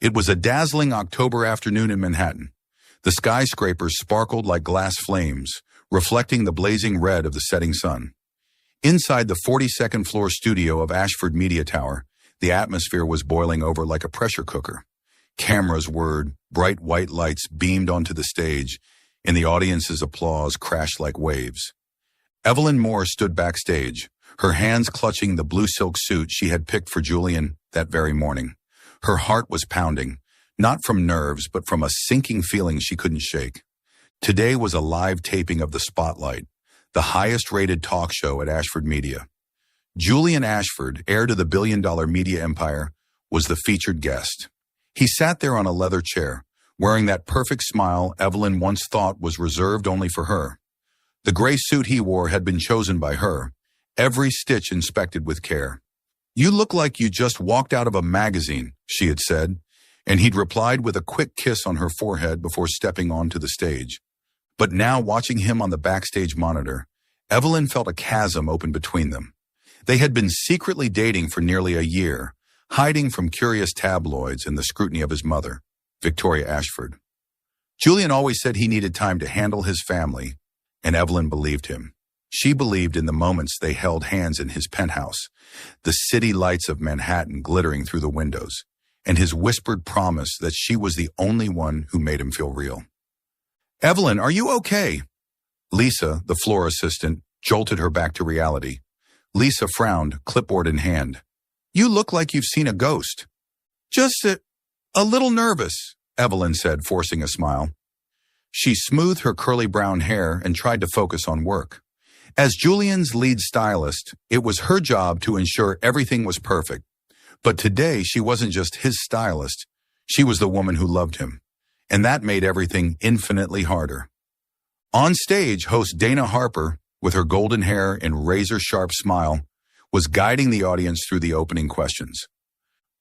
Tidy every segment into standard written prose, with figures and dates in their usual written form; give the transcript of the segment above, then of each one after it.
It was a dazzling October afternoon in Manhattan. The skyscrapers sparkled like glass flames, reflecting the blazing red of the setting sun. Inside the 42nd floor studio of Ashford Media Tower, the atmosphere was boiling over like a pressure cooker. Cameras whirred, bright white lights beamed onto the stage, and the audience's applause crashed like waves. Evelyn Moore stood backstage, her hands clutching the blue silk suit she had picked for Julian that very morning. Her heart was pounding, not from nerves, but from a sinking feeling she couldn't shake. Today was a live taping of The Spotlight, the highest-rated talk show at Ashford Media. Julian Ashford, heir to the billion-dollar media empire, was the featured guest. He sat there on a leather chair, wearing that perfect smile Evelyn once thought was reserved only for her. The gray suit he wore had been chosen by her, every stitch inspected with care. "You look like you just walked out of a magazine," she had said, and he'd replied with a quick kiss on her forehead before stepping onto the stage. But now, watching him on the backstage monitor, Evelyn felt a chasm open between them. They had been secretly dating for nearly a year, hiding from curious tabloids and the scrutiny of his mother, Victoria Ashford. Julian always said he needed time to handle his family, and Evelyn believed him. She believed in the moments they held hands in his penthouse, the city lights of Manhattan glittering through the windows, and his whispered promise that she was the only one who made him feel real. "Evelyn, are you okay?" Lisa, the floor assistant, jolted her back to reality. Lisa frowned, clipboard in hand. "You look like you've seen a ghost." "Just a little nervous," Evelyn said, forcing a smile. She smoothed her curly brown hair and tried to focus on work. As Julian's lead stylist, it was her job to ensure everything was perfect. But today, she wasn't just his stylist. She was the woman who loved him. And that made everything infinitely harder. On stage, host Dana Harper, with her golden hair and razor-sharp smile, was guiding the audience through the opening questions.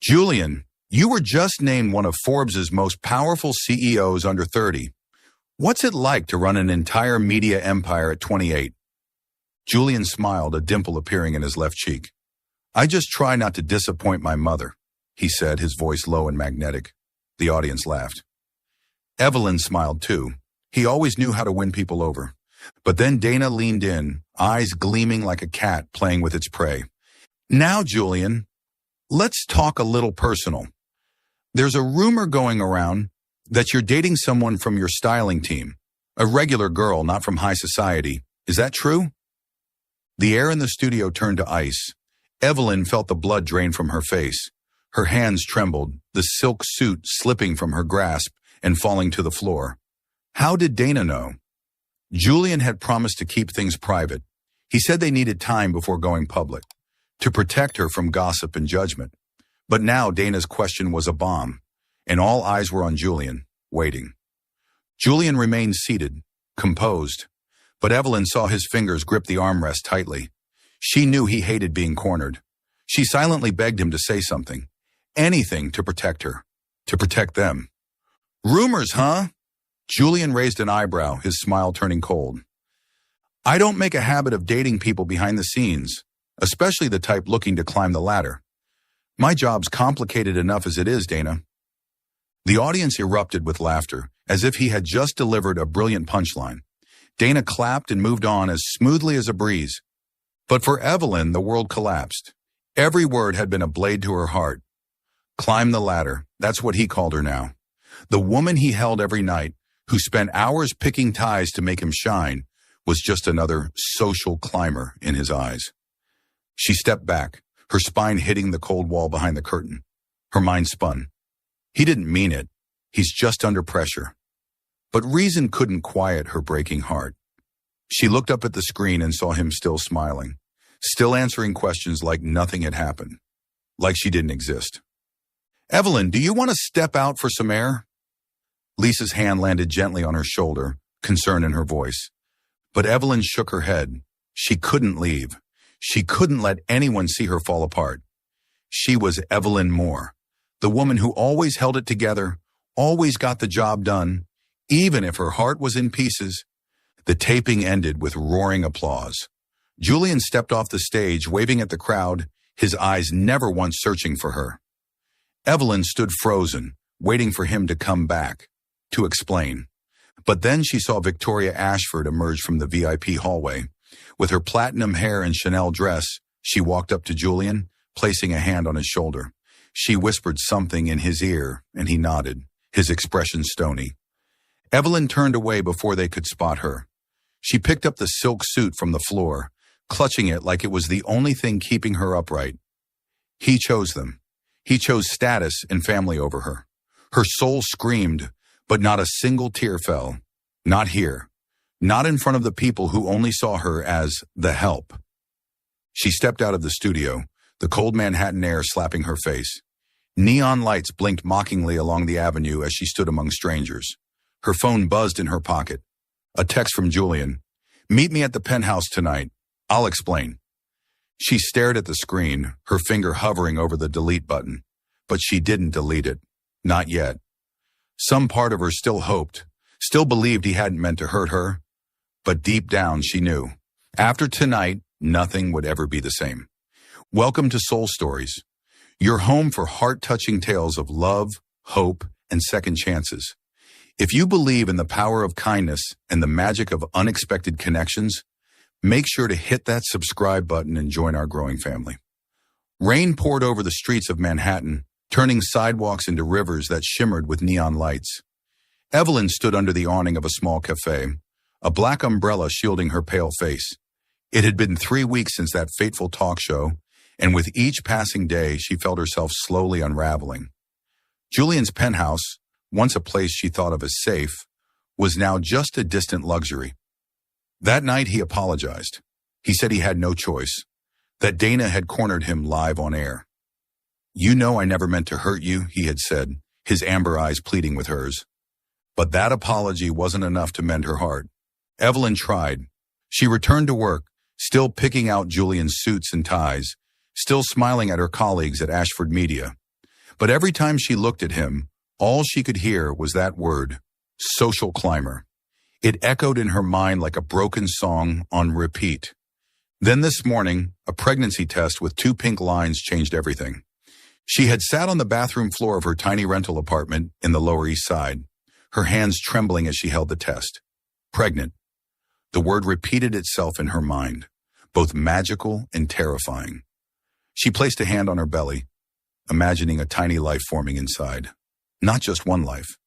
"Julian, you were just named one of Forbes' most powerful CEOs under 30. What's it like to run an entire media empire at 28? Julian smiled, a dimple appearing in his left cheek. "I just try not to disappoint my mother," he said, his voice low and magnetic. The audience laughed. Evelyn smiled too. He always knew how to win people over. But then Dana leaned in, eyes gleaming like a cat playing with its prey. "Now, Julian, let's talk a little personal. There's a rumor going around that you're dating someone from your styling team, a regular girl, not from high society. Is that true?" The air in the studio turned to ice. Evelyn felt the blood drain from her face. Her hands trembled, the silk suit slipping from her grasp and falling to the floor. How did Dana know? Julian had promised to keep things private. He said they needed time before going public, to protect her from gossip and judgment. But now Dana's question was a bomb, and all eyes were on Julian, waiting. Julian remained seated, composed, but Evelyn saw his fingers grip the armrest tightly. She knew he hated being cornered. She silently begged him to say something, anything to protect her, to protect them. "Rumors, huh?" Julian raised an eyebrow, his smile turning cold. "I don't make a habit of dating people behind the scenes, especially the type looking to climb the ladder. My job's complicated enough as it is, Dana." The audience erupted with laughter, as if he had just delivered a brilliant punchline. Dana clapped and moved on as smoothly as a breeze. But for Evelyn, the world collapsed. Every word had been a blade to her heart. Climb the ladder, that's what he called her now. The woman he held every night, who spent hours picking ties to make him shine, was just another social climber in his eyes. She stepped back, her spine hitting the cold wall behind the curtain. Her mind spun. He didn't mean it. He's just under pressure. But reason couldn't quiet her breaking heart. She looked up at the screen and saw him still smiling, still answering questions like nothing had happened, like she didn't exist. "Evelyn, do you want to step out for some air?" Lisa's hand landed gently on her shoulder, concern in her voice. But Evelyn shook her head. She couldn't leave. She couldn't let anyone see her fall apart. She was Evelyn Moore, the woman who always held it together, always got the job done, even if her heart was in pieces. The taping ended with roaring applause. Julian stepped off the stage, waving at the crowd, his eyes never once searching for her. Evelyn stood frozen, waiting for him to come back, to explain. But then she saw Victoria Ashford emerge from the VIP hallway. With her platinum hair and Chanel dress, she walked up to Julian, placing a hand on his shoulder. She whispered something in his ear, and he nodded, his expression stony. Evelyn turned away before they could spot her. She picked up the silk suit from the floor, clutching it like it was the only thing keeping her upright. He chose them. He chose status and family over her. Her soul screamed, but not a single tear fell. Not here. Not in front of the people who only saw her as the help. She stepped out of the studio, the cold Manhattan air slapping her face. Neon lights blinked mockingly along the avenue as she stood among strangers. Her phone buzzed in her pocket. A text from Julian. "Meet me at the penthouse tonight. I'll explain." She stared at the screen, her finger hovering over the delete button. But she didn't delete it. Not yet. Some part of her still hoped, still believed he hadn't meant to hurt her. But deep down she knew. After tonight, nothing would ever be the same. Welcome to Soul Stories, your home for heart-touching tales of love, hope, and second chances. If you believe in the power of kindness and the magic of unexpected connections, make sure to hit that subscribe button and join our growing family. Rain poured over the streets of Manhattan, turning sidewalks into rivers that shimmered with neon lights. Evelyn stood under the awning of a small cafe, a black umbrella shielding her pale face. It had been 3 weeks since that fateful talk show, and with each passing day, she felt herself slowly unraveling. Julian's penthouse, once a place she thought of as safe, was now just a distant luxury. That night, he apologized. He said he had no choice, that Dana had cornered him live on air. "You know I never meant to hurt you," he had said, his amber eyes pleading with hers. But that apology wasn't enough to mend her heart. Evelyn tried. She returned to work, still picking out Julian's suits and ties, still smiling at her colleagues at Ashford Media. But every time she looked at him, all she could hear was that word, social climber. It echoed in her mind like a broken song on repeat. Then this morning, a pregnancy test with 2 pink lines changed everything. She had sat on the bathroom floor of her tiny rental apartment in the Lower East Side, her hands trembling as she held the test. Pregnant. The word repeated itself in her mind, both magical and terrifying. She placed a hand on her belly, imagining a tiny life forming inside. Not just one life.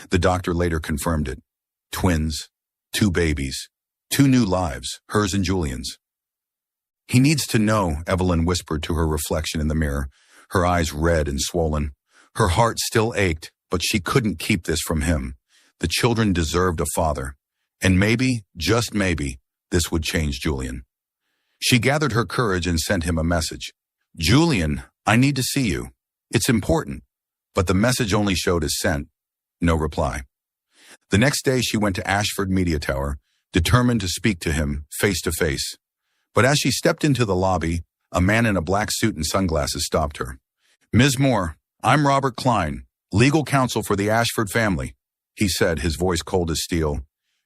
The doctor later confirmed it. Twins, 2 babies, 2 new lives, hers and Julian's. "He needs to know," Evelyn whispered to her reflection in the mirror, her eyes red and swollen. Her heart still ached, but she couldn't keep this from him. The children deserved a father. And maybe, just maybe, this would change Julian. She gathered her courage and sent him a message. "Julian, I need to see you. It's important." But the message only showed as sent. No reply. The next day she went to Ashford Media Tower, determined to speak to him face to face. But as she stepped into the lobby, a man in a black suit and sunglasses stopped her. "Ms. Moore, I'm Robert Klein, legal counsel for the Ashford family," he said, his voice cold as steel.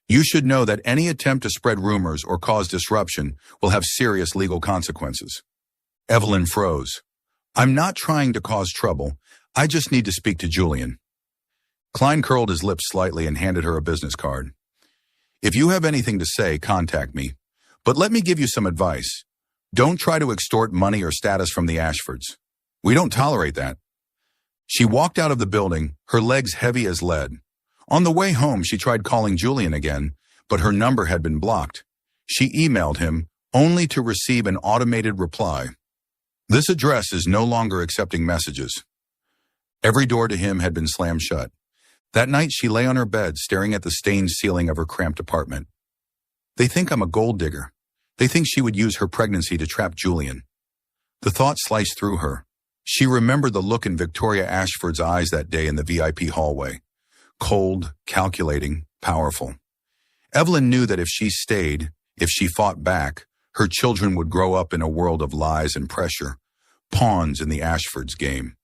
"You should know that any attempt to spread rumors or cause disruption will have serious legal consequences." Evelyn froze. "I'm not trying to cause trouble. I just need to speak to Julian." Klein curled his lips slightly and handed her a business card. "If you have anything to say, contact me. But let me give you some advice. Don't try to extort money or status from the Ashfords. We don't tolerate that." She walked out of the building, her legs heavy as lead. On the way home, she tried calling Julian again, but her number had been blocked. She emailed him, only to receive an automated reply. "This address is no longer accepting messages." Every door to him had been slammed shut. That night, she lay on her bed, staring at the stained ceiling of her cramped apartment. "They think I'm a gold digger. They think she would use her pregnancy to trap Julian." The thought sliced through her. She remembered the look in Victoria Ashford's eyes that day in the VIP hallway. Cold, calculating, powerful. Evelyn knew that if she stayed, if she fought back, her children would grow up in a world of lies and pressure, pawns in the Ashfords' game.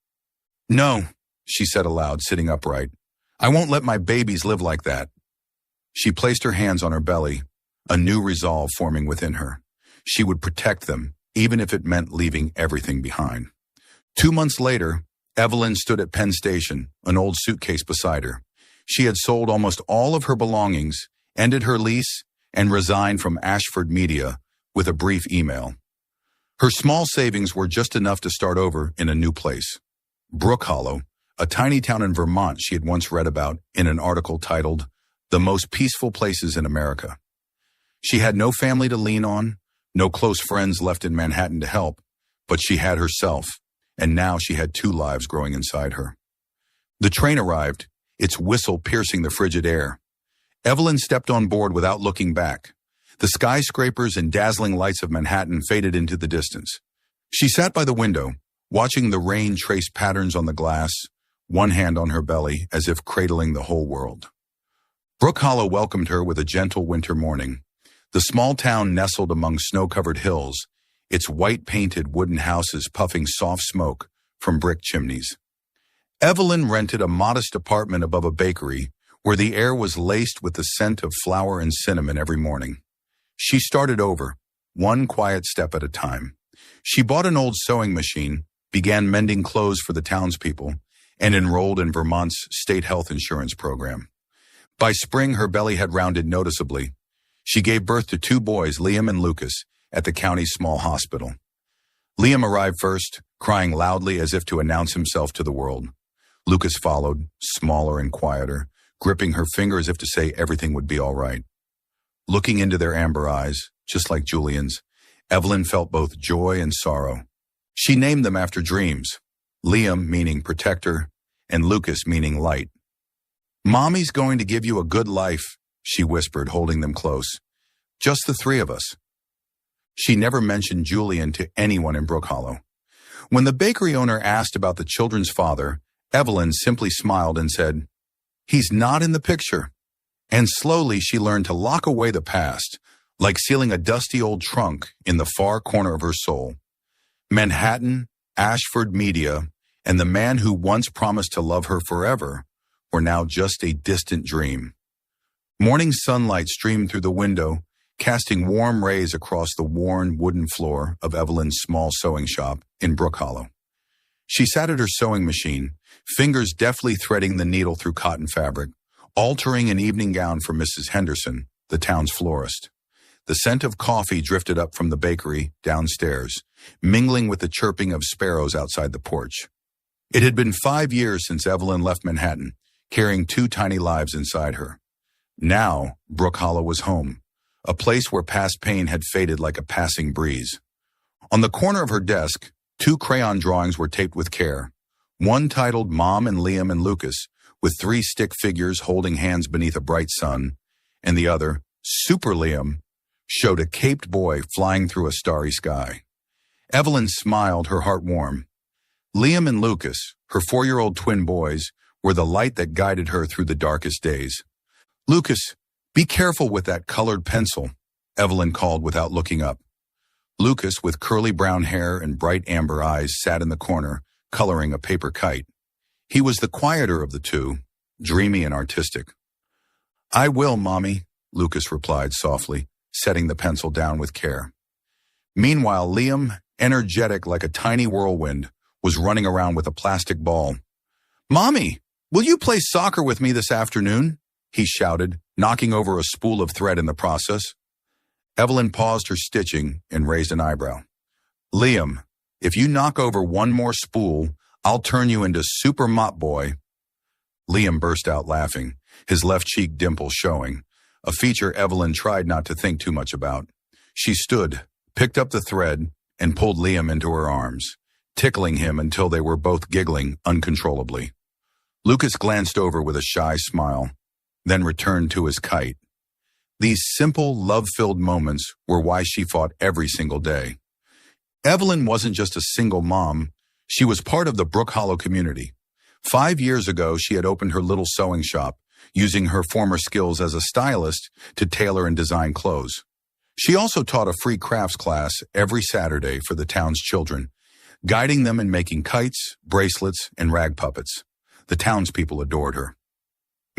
"No," she said aloud, sitting upright. "I won't let my babies live like that." She placed her hands on her belly, a new resolve forming within her. She would protect them, even if it meant leaving everything behind. 2 months later, Evelyn stood at Penn Station, an old suitcase beside her. She had sold almost all of her belongings, ended her lease, and resigned from Ashford Media with a brief email. Her small savings were just enough to start over in a new place. Brook Hollow, a tiny town in Vermont she had once read about in an article titled, "The Most Peaceful Places in America." She had no family to lean on, no close friends left in Manhattan to help, but she had herself, and now she had two lives growing inside her. The train arrived, its whistle piercing the frigid air. Evelyn stepped on board without looking back. The skyscrapers and dazzling lights of Manhattan faded into the distance. She sat by the window, watching the rain trace patterns on the glass, one hand on her belly as if cradling the whole world. Brook Hollow welcomed her with a gentle winter morning. The small town nestled among snow-covered hills, its white-painted wooden houses puffing soft smoke from brick chimneys. Evelyn rented a modest apartment above a bakery where the air was laced with the scent of flour and cinnamon every morning. She started over, one quiet step at a time. She bought an old sewing machine, began mending clothes for the townspeople, and enrolled in Vermont's state health insurance program. By spring, her belly had rounded noticeably. She gave birth to two boys, Liam and Lucas, at the county's small hospital. Liam arrived first, crying loudly as if to announce himself to the world. Lucas followed, smaller and quieter, gripping her finger as if to say everything would be all right. Looking into their amber eyes, just like Julian's, Evelyn felt both joy and sorrow. She named them after dreams, Liam meaning protector, and Lucas meaning light. "Mommy's going to give you a good life," she whispered, holding them close. "Just the three of us." She never mentioned Julian to anyone in Brook Hollow. When the bakery owner asked about the children's father, Evelyn simply smiled and said, "He's not in the picture." And slowly she learned to lock away the past, like sealing a dusty old trunk in the far corner of her soul. Manhattan, Ashford Media, and the man who once promised to love her forever were now just a distant dream. Morning sunlight streamed through the window, casting warm rays across the worn wooden floor of Evelyn's small sewing shop in Brook Hollow. She sat at her sewing machine, fingers deftly threading the needle through cotton fabric, altering an evening gown for Mrs. Henderson, the town's florist. The scent of coffee drifted up from the bakery downstairs, mingling with the chirping of sparrows outside the porch. It had been 5 years since Evelyn left Manhattan, carrying two tiny lives inside her. Now, Brook Hollow was home, a place where past pain had faded like a passing breeze. On the corner of her desk, two crayon drawings were taped with care, one titled Mom and Liam and Lucas, with 3 stick figures holding hands beneath a bright sun, and the other, Super Liam, showed a caped boy flying through a starry sky. Evelyn smiled, her heart warm. Liam and Lucas, her 4-year-old twin boys, were the light that guided her through the darkest days. "Lucas, be careful with that colored pencil," Evelyn called without looking up. Lucas, with curly brown hair and bright amber eyes, sat in the corner, coloring a paper kite. He was the quieter of the two, dreamy and artistic. "I will, Mommy," Lucas replied softly, setting the pencil down with care. Meanwhile, Liam, energetic like a tiny whirlwind, was running around with a plastic ball. "Mommy, will you play soccer with me this afternoon?" he shouted, knocking over a spool of thread in the process. Evelyn paused her stitching and raised an eyebrow. "Liam, if you knock over one more spool, I'll turn you into Super Mop Boy." Liam burst out laughing, his left cheek dimple showing, a feature Evelyn tried not to think too much about. She stood, picked up the thread, and pulled Liam into her arms, tickling him until they were both giggling uncontrollably. Lucas glanced over with a shy smile, then returned to his kite. These simple, love-filled moments were why she fought every single day. Evelyn wasn't just a single mom. She was part of the Brook Hollow community. 5 years ago, she had opened her little sewing shop, using her former skills as a stylist to tailor and design clothes. She also taught a free crafts class every Saturday for the town's children, guiding them in making kites, bracelets, and rag puppets. The townspeople adored her.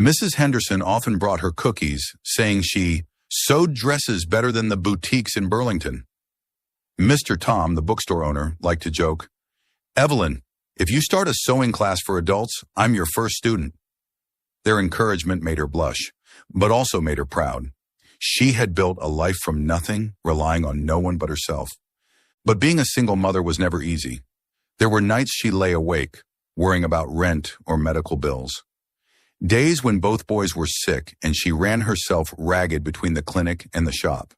Mrs. Henderson often brought her cookies, saying she sewed dresses better than the boutiques in Burlington. Mr. Tom, the bookstore owner, liked to joke, "Evelyn, If you start a sewing class for adults, I'm your first student." Their encouragement made her blush, but also made her proud. She had built a life from nothing, relying on no one but herself. But being a single mother was never easy. There were nights she lay awake, worrying about rent or medical bills. Days when both boys were sick and she ran herself ragged between the clinic and the shop.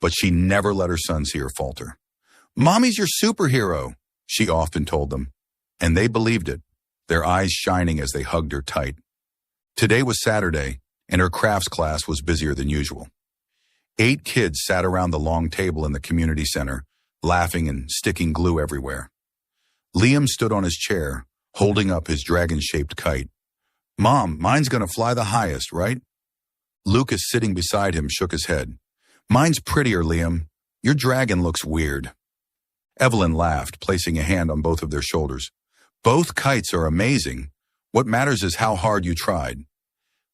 But she never let her sons see her falter. "Mommy's your superhero," she often told them. And they believed it, their eyes shining as they hugged her tight. Today was Saturday, and her crafts class was busier than usual. 8 kids sat around the long table in the community center, laughing and sticking glue everywhere. Liam stood on his chair, holding up his dragon-shaped kite. "Mom, mine's gonna fly the highest, right?" Lucas, sitting beside him, shook his head. "Mine's prettier, Liam. Your dragon looks weird." Evelyn laughed, placing a hand on both of their shoulders. "Both kites are amazing. What matters is how hard you tried."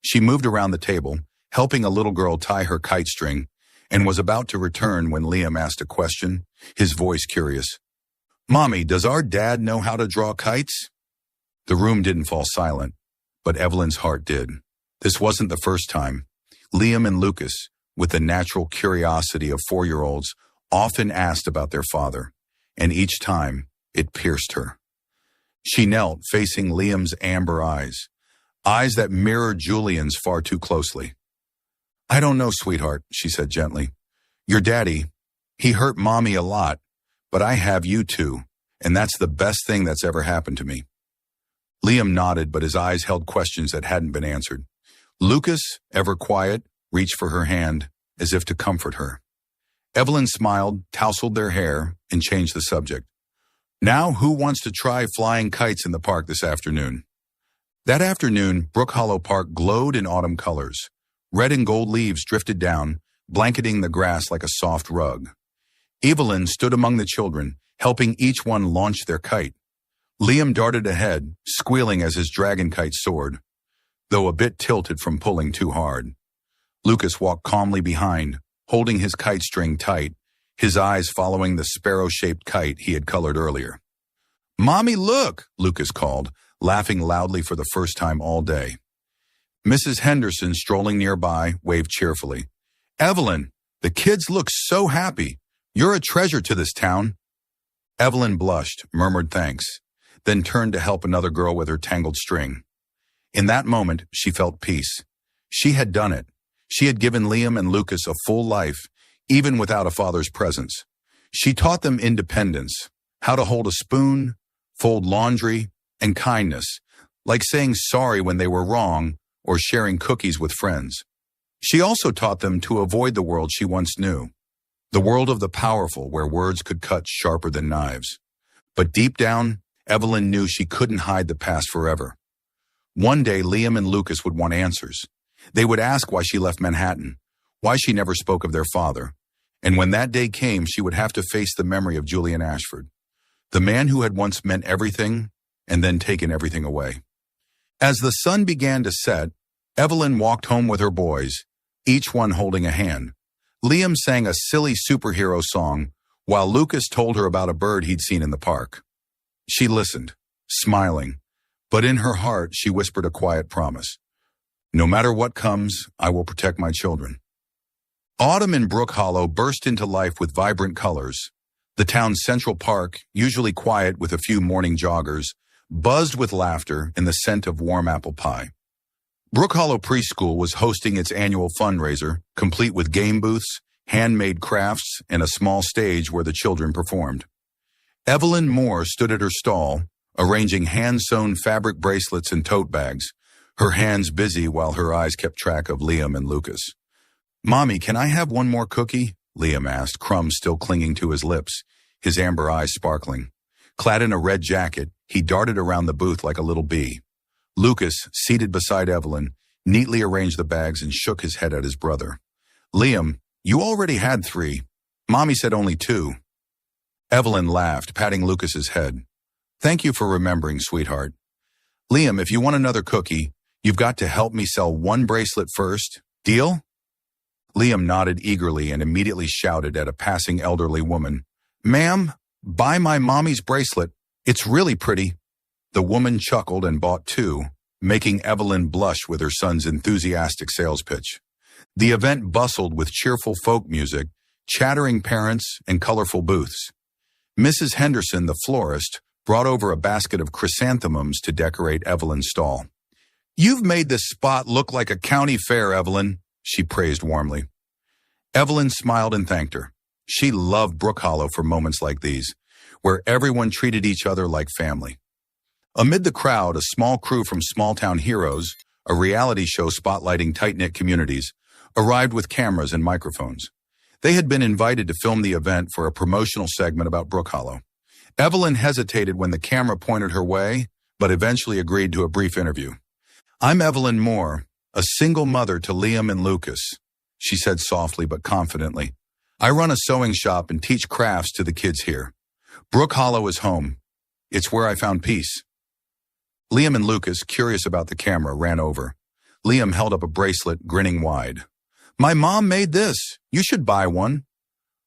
She moved around the table, helping a little girl tie her kite string, and was about to return when Liam asked a question, his voice curious. "Mommy, does our dad know how to draw kites?" The room didn't fall silent, but Evelyn's heart did. This wasn't the first time. Liam and Lucas, with the natural curiosity of 4-year-olds, often asked about their father, and each time it pierced her. She knelt, facing Liam's amber eyes that mirrored Julian's far too closely. "I don't know, sweetheart," she said gently. "Your daddy, he hurt Mommy a lot, but I have you too, and that's the best thing that's ever happened to me." Liam nodded, but his eyes held questions that hadn't been answered. Lucas, ever quiet, reached for her hand, as if to comfort her. Evelyn smiled, tousled their hair, and changed the subject. "Now, who wants to try flying kites in the park this afternoon?" That afternoon, Brook Hollow Park glowed in autumn colors. Red and gold leaves drifted down, blanketing the grass like a soft rug. Evelyn stood among the children, helping each one launch their kite. Liam darted ahead, squealing as his dragon kite soared, though a bit tilted from pulling too hard. Lucas walked calmly behind, holding his kite string tight, his eyes following the sparrow-shaped kite he had colored earlier. "Mommy, look!" Lucas called, laughing loudly for the first time all day. Mrs. Henderson, strolling nearby, waved cheerfully. "Evelyn, the kids look so happy. You're a treasure to this town." Evelyn blushed, murmured thanks, then turned to help another girl with her tangled string. In that moment, she felt peace. She had done it. She had given Liam and Lucas a full life, even without a father's presence. She taught them independence, how to hold a spoon, fold laundry, and kindness, like saying sorry when they were wrong or sharing cookies with friends. She also taught them to avoid the world she once knew, the world of the powerful where words could cut sharper than knives. But deep down, Evelyn knew she couldn't hide the past forever. One day, Liam and Lucas would want answers. They would ask why she left Manhattan, why she never spoke of their father. And when that day came, she would have to face the memory of Julian Ashford, the man who had once meant everything and then taken everything away. As the sun began to set, Evelyn walked home with her boys, each one holding a hand. Liam sang a silly superhero song, while Lucas told her about a bird he'd seen in the park. She listened, smiling, but in her heart she whispered a quiet promise. "No matter what comes, I will protect my children." Autumn in Brook Hollow burst into life with vibrant colors. The town's central park, usually quiet with a few morning joggers, buzzed with laughter and the scent of warm apple pie. Brook Hollow Preschool was hosting its annual fundraiser, complete with game booths, handmade crafts, and a small stage where the children performed. Evelyn Moore stood at her stall, arranging hand-sewn fabric bracelets and tote bags, her hands busy while her eyes kept track of Liam and Lucas. "Mommy, can I have one more cookie?" Liam asked, crumbs still clinging to his lips, his amber eyes sparkling. Clad in a red jacket, he darted around the booth like a little bee. Lucas, seated beside Evelyn, neatly arranged the bags and shook his head at his brother. "Liam, you already had 3. Mommy said only 2. Evelyn laughed, patting Lucas's head. "Thank you for remembering, sweetheart. Liam, if you want another cookie, you've got to help me sell 1 bracelet first. Deal?" Liam nodded eagerly and immediately shouted at a passing elderly woman, "Ma'am, buy my mommy's bracelet. It's really pretty. The woman chuckled and bought two, making Evelyn blush with her son's enthusiastic sales pitch. The event bustled with cheerful folk music, chattering parents, and colorful booths. Mrs. Henderson, the florist, brought over a basket of chrysanthemums to decorate Evelyn's stall. "You've made this spot look like a county fair, Evelyn," she praised warmly. Evelyn smiled and thanked her. She loved Brook Hollow for moments like these, where everyone treated each other like family. Amid the crowd, a small crew from Small Town Heroes, a reality show spotlighting tight-knit communities, arrived with cameras and microphones. They had been invited to film the event for a promotional segment about Brook Hollow. Evelyn hesitated when the camera pointed her way, but eventually agreed to a brief interview. "I'm Evelyn Moore, a single mother to Liam and Lucas," she said softly but confidently. "I run a sewing shop and teach crafts to the kids here. Brook Hollow is home. It's where I found peace." Liam and Lucas, curious about the camera, ran over. Liam held up a bracelet, grinning wide. "My mom made this. You should buy one."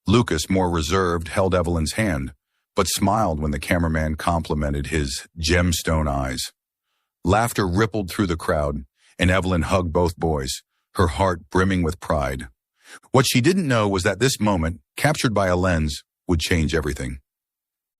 Lucas, more reserved, held Evelyn's hand, but smiled when the cameraman complimented his gemstone eyes. Laughter rippled through the crowd, and Evelyn hugged both boys, her heart brimming with pride. What she didn't know was that this moment, captured by a lens, would change everything.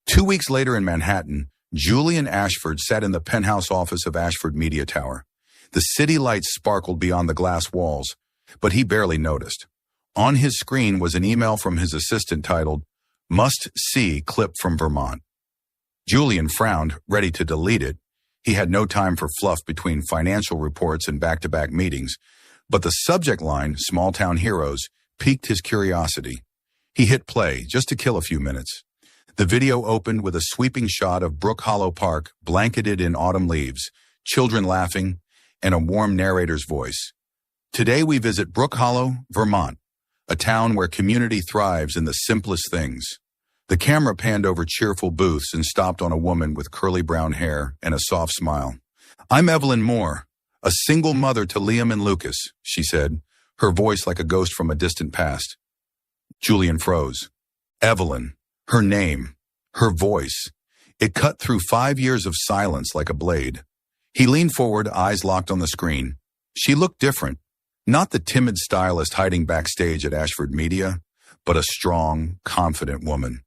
2 weeks later in Manhattan, Julian Ashford sat in the penthouse office of Ashford Media Tower. The city lights sparkled beyond the glass walls, but he barely noticed. On his screen was an email from his assistant titled, "Must See Clip from Vermont." Julian frowned, ready to delete it. He had no time for fluff between financial reports and back-to-back meetings, but the subject line, "Small Town Heroes," piqued his curiosity. He hit play, just to kill a few minutes. The video opened with a sweeping shot of Brook Hollow Park, blanketed in autumn leaves, children laughing, and a warm narrator's voice. "Today we visit Brook Hollow, Vermont, a town where community thrives in the simplest things." The camera panned over cheerful booths and stopped on a woman with curly brown hair and a soft smile. "I'm Evelyn Moore, a single mother to Liam and Lucas," she said, her voice like a ghost from a distant past. Julian froze. Evelyn, her name, her voice. It cut through 5 years of silence like a blade. He leaned forward, eyes locked on the screen. She looked different. Not the timid stylist hiding backstage at Ashford Media, but a strong, confident woman.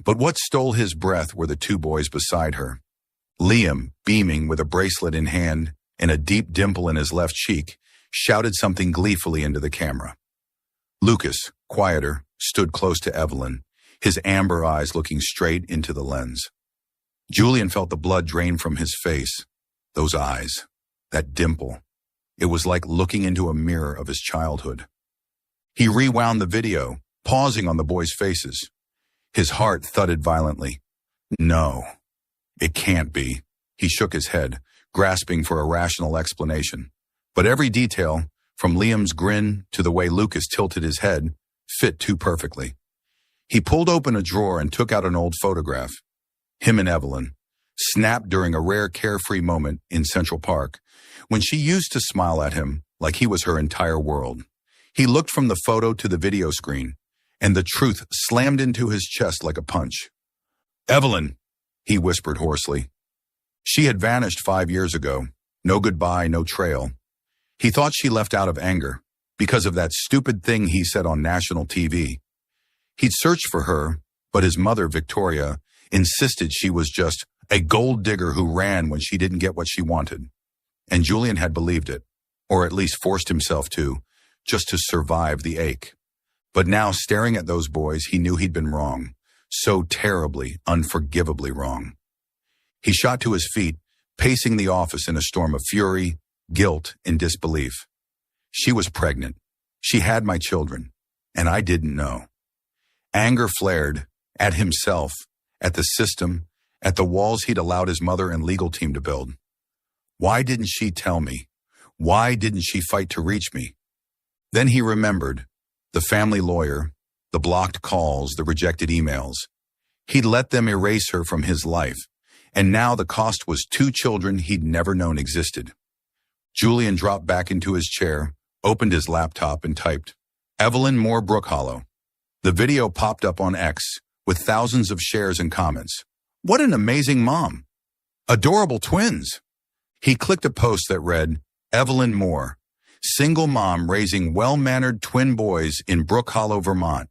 But what stole his breath were the two boys beside her. Liam, beaming with a bracelet in hand and a deep dimple in his left cheek, shouted something gleefully into the camera. Lucas, quieter, stood close to Evelyn, his amber eyes looking straight into the lens. Julian felt the blood drain from his face. Those eyes, that dimple. It was like looking into a mirror of his childhood. He rewound the video, pausing on the boys' faces. His heart thudded violently. No, it can't be. He shook his head, grasping for a rational explanation. But every detail, from Liam's grin to the way Lucas tilted his head, fit too perfectly. He pulled open a drawer and took out an old photograph. Him and Evelyn, snapped during a rare carefree moment in Central Park, when she used to smile at him like he was her entire world. He looked from the photo to the video screen, and the truth slammed into his chest like a punch. "Evelyn," he whispered hoarsely. She had vanished 5 years ago. No goodbye, no trail. He thought she left out of anger, because of that stupid thing he said on national TV. He'd searched for her, but his mother, Victoria, insisted she was just a gold digger who ran when she didn't get what she wanted. And Julian had believed it, or at least forced himself to, just to survive the ache. But now, staring at those boys, he knew he'd been wrong, so terribly, unforgivably wrong. He shot to his feet, pacing the office in a storm of fury, guilt, and disbelief. She was pregnant. She had my children, and I didn't know. Anger flared, at himself, at the system, at the walls he'd allowed his mother and legal team to build. Why didn't she tell me? Why didn't she fight to reach me? Then he remembered, the family lawyer, the blocked calls, the rejected emails. He'd let them erase her from his life, and now the cost was 2 children he'd never known existed. Julian dropped back into his chair, opened his laptop, and typed, "Evelyn Moore, Brook Hollow." The video popped up on X, with thousands of shares and comments. "What an amazing mom." Adorable twins. He clicked a post that read, Evelyn Moore, single mom raising well-mannered twin boys in Brook Hollow, Vermont.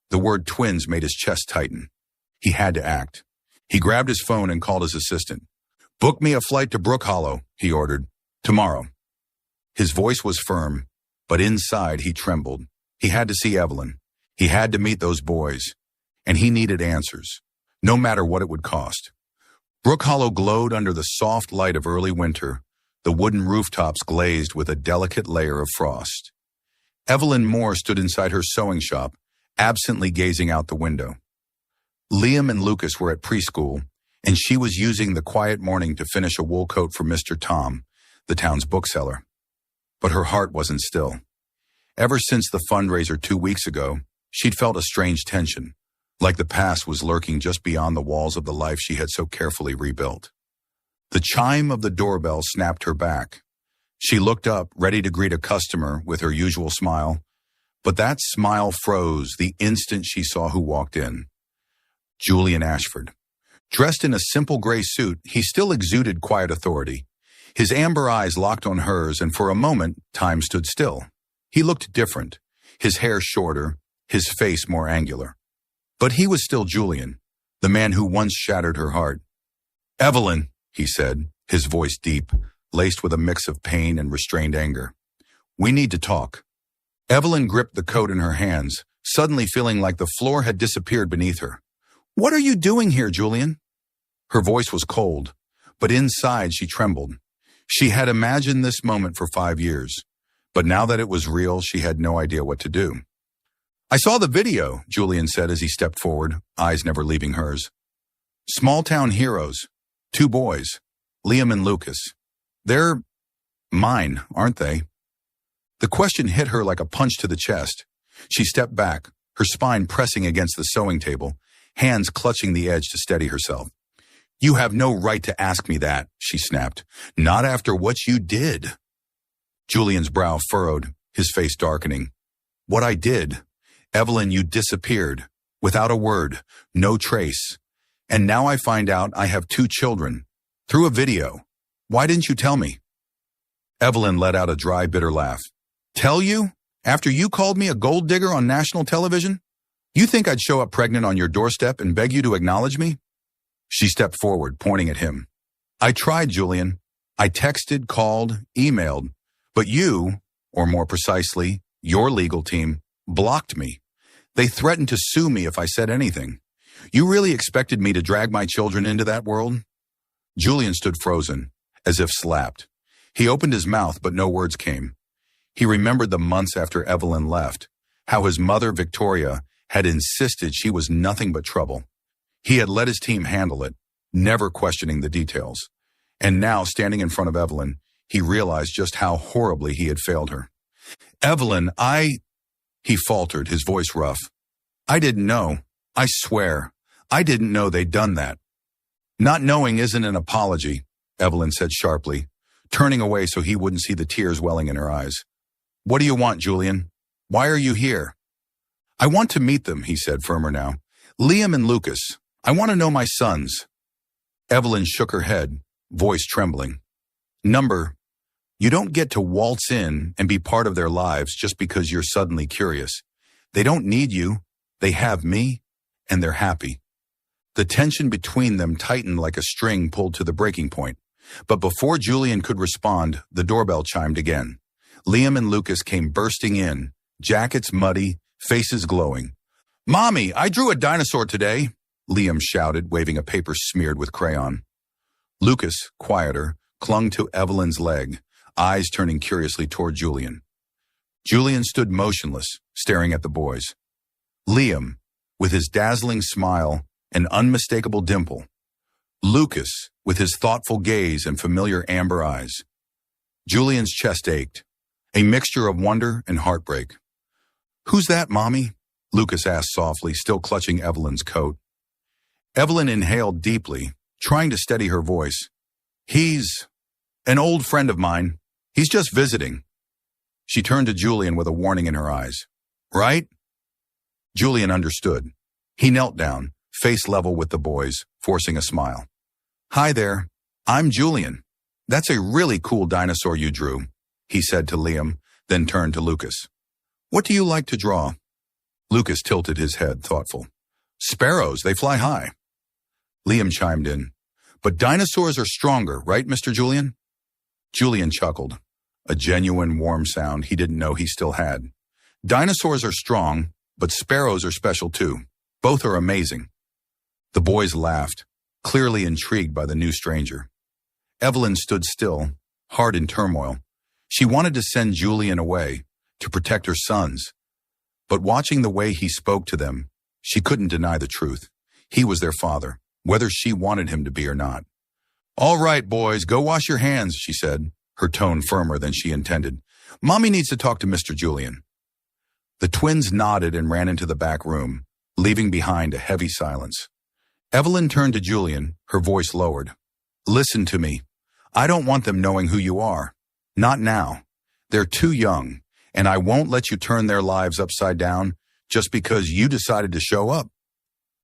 The word twins made his chest tighten. He had to act. He grabbed his phone and called his assistant. Book me a flight to Brook Hollow, he ordered. Tomorrow. His voice was firm, but inside he trembled. He had to see Evelyn. He had to meet those boys. And he needed answers, no matter what it would cost. Brook Hollow glowed under the soft light of early winter, the wooden rooftops glazed with a delicate layer of frost. Evelyn Moore stood inside her sewing shop, absently gazing out the window. Liam and Lucas were at preschool, and she was using the quiet morning to finish a wool coat for Mr. Tom, the town's bookseller. But her heart wasn't still. Ever since the fundraiser 2 weeks ago, she'd felt a strange tension, like the past was lurking just beyond the walls of the life she had so carefully rebuilt. The chime of the doorbell snapped her back. She looked up, ready to greet a customer with her usual smile, but that smile froze the instant she saw who walked in. Julian Ashford. Dressed in a simple gray suit, he still exuded quiet authority. His amber eyes locked on hers, and for a moment, time stood still. He looked different, his hair shorter, his face more angular. But he was still Julian, the man who once shattered her heart. Evelyn, he said, his voice deep, laced with a mix of pain and restrained anger. We need to talk. Evelyn gripped the coat in her hands, suddenly feeling like the floor had disappeared beneath her. What are you doing here, Julian? Her voice was cold, but inside she trembled. She had imagined this moment for 5 years, but now that it was real, she had no idea what to do. I saw the video, Julian said as he stepped forward, eyes never leaving hers. Small-town heroes. 2 boys, Liam and Lucas. They're mine, aren't they? The question hit her like a punch to the chest. She stepped back, her spine pressing against the sewing table, hands clutching the edge to steady herself. You have no right to ask me that, she snapped. Not after what you did. Julian's brow furrowed, his face darkening. What I did? Evelyn, you disappeared. Without a word, no trace. And now I find out I have 2 children. Through a video. Why didn't you tell me? Evelyn let out a dry, bitter laugh. Tell you? After you called me a gold digger on national television? You think I'd show up pregnant on your doorstep and beg you to acknowledge me? She stepped forward, pointing at him. I tried, Julian. I texted, called, emailed. But you, or more precisely, your legal team, blocked me. They threatened to sue me if I said anything. You really expected me to drag my children into that world? Julian stood frozen, as if slapped. He opened his mouth, but no words came. He remembered the months after Evelyn left, how his mother, Victoria, had insisted she was nothing but trouble. He had let his team handle it, never questioning the details. And now, standing in front of Evelyn, he realized just how horribly he had failed her. Evelyn, He faltered, his voice rough. I didn't know. I swear. I didn't know they'd done that. Not knowing isn't an apology, Evelyn said sharply, turning away so he wouldn't see the tears welling in her eyes. What do you want, Julian? Why are you here? I want to meet them, he said, firmer now. Liam and Lucas. I want to know my sons. Evelyn shook her head, voice trembling. You don't get to waltz in and be part of their lives just because you're suddenly curious. They don't need you. They have me, and they're happy. The tension between them tightened like a string pulled to the breaking point. But before Julian could respond, the doorbell chimed again. Liam and Lucas came bursting in, jackets muddy, faces glowing. Mommy, I drew a dinosaur today, Liam shouted, waving a paper smeared with crayon. Lucas, quieter, clung to Evelyn's leg, eyes turning curiously toward Julian. Julian stood motionless, staring at the boys. Liam, with his dazzling smile and unmistakable dimple. Lucas, with his thoughtful gaze and familiar amber eyes. Julian's chest ached, a mixture of wonder and heartbreak. Who's that, Mommy? Lucas asked softly, still clutching Evelyn's coat. Evelyn inhaled deeply, trying to steady her voice. He's an old friend of mine. He's just visiting. She turned to Julian with a warning in her eyes. Right? Julian understood. He knelt down, face level with the boys, forcing a smile. Hi there. I'm Julian. That's a really cool dinosaur you drew, he said to Liam, then turned to Lucas. What do you like to draw? Lucas tilted his head, thoughtful. Sparrows, they fly high. Liam chimed in. But dinosaurs are stronger, right, Mr. Julian? Julian chuckled, a genuine warm sound he didn't know he still had. Dinosaurs are strong, but sparrows are special too. Both are amazing. The boys laughed, clearly intrigued by the new stranger. Evelyn stood still, heart in turmoil. She wanted to send Julian away, to protect her sons. But watching the way he spoke to them, she couldn't deny the truth. He was their father, whether she wanted him to be or not. All right, boys, go wash your hands, she said, her tone firmer than she intended. Mommy needs to talk to Mr. Julian. The twins nodded and ran into the back room, leaving behind a heavy silence. Evelyn turned to Julian, her voice lowered. Listen to me. I don't want them knowing who you are. Not now. They're too young, and I won't let you turn their lives upside down just because you decided to show up.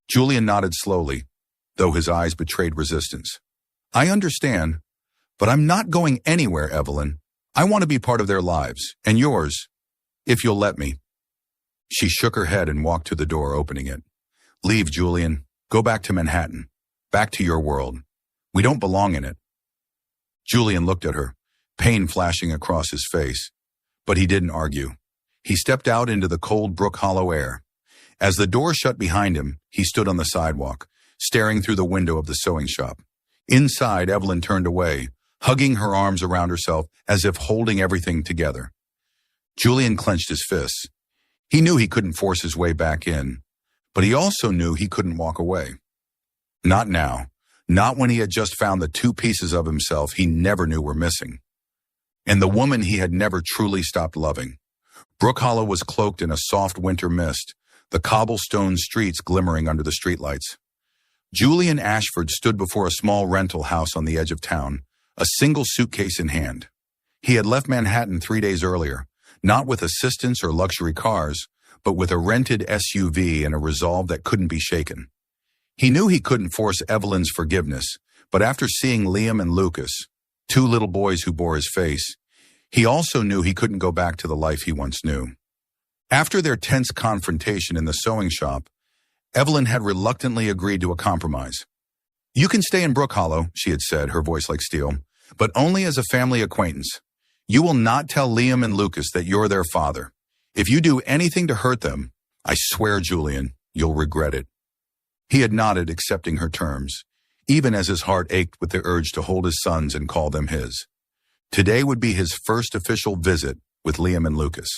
Julian nodded slowly, though his eyes betrayed resistance. I understand, but I'm not going anywhere, Evelyn. I want to be part of their lives, and yours, if you'll let me. She shook her head and walked to the door, opening it. Leave, Julian. Go back to Manhattan. Back to your world. We don't belong in it. Julian looked at her, pain flashing across his face. But he didn't argue. He stepped out into the cold Brook Hollow air. As the door shut behind him, he stood on the sidewalk, staring through the window of the sewing shop. Inside, Evelyn turned away, hugging her arms around herself as if holding everything together. Julian clenched his fists. He knew he couldn't force his way back in, but he also knew he couldn't walk away. Not now. Not when he had just found the two pieces of himself he never knew were missing. And the woman he had never truly stopped loving. Brook Hollow was cloaked in a soft winter mist, the cobblestone streets glimmering under the streetlights. Julian Ashford stood before a small rental house on the edge of town, a single suitcase in hand. He had left Manhattan 3 days earlier, not with assistance or luxury cars, but with a rented SUV and a resolve that couldn't be shaken. He knew he couldn't force Evelyn's forgiveness, but after seeing Liam and Lucas, 2 little boys who bore his face, he also knew he couldn't go back to the life he once knew. After their tense confrontation in the sewing shop, Evelyn had reluctantly agreed to a compromise. You can stay in Brook Hollow, she had said, her voice like steel, but only as a family acquaintance. You will not tell Liam and Lucas that you're their father. If you do anything to hurt them, I swear, Julian, you'll regret it. He had nodded, accepting her terms, even as his heart ached with the urge to hold his sons and call them his. Today would be his first official visit with Liam and Lucas.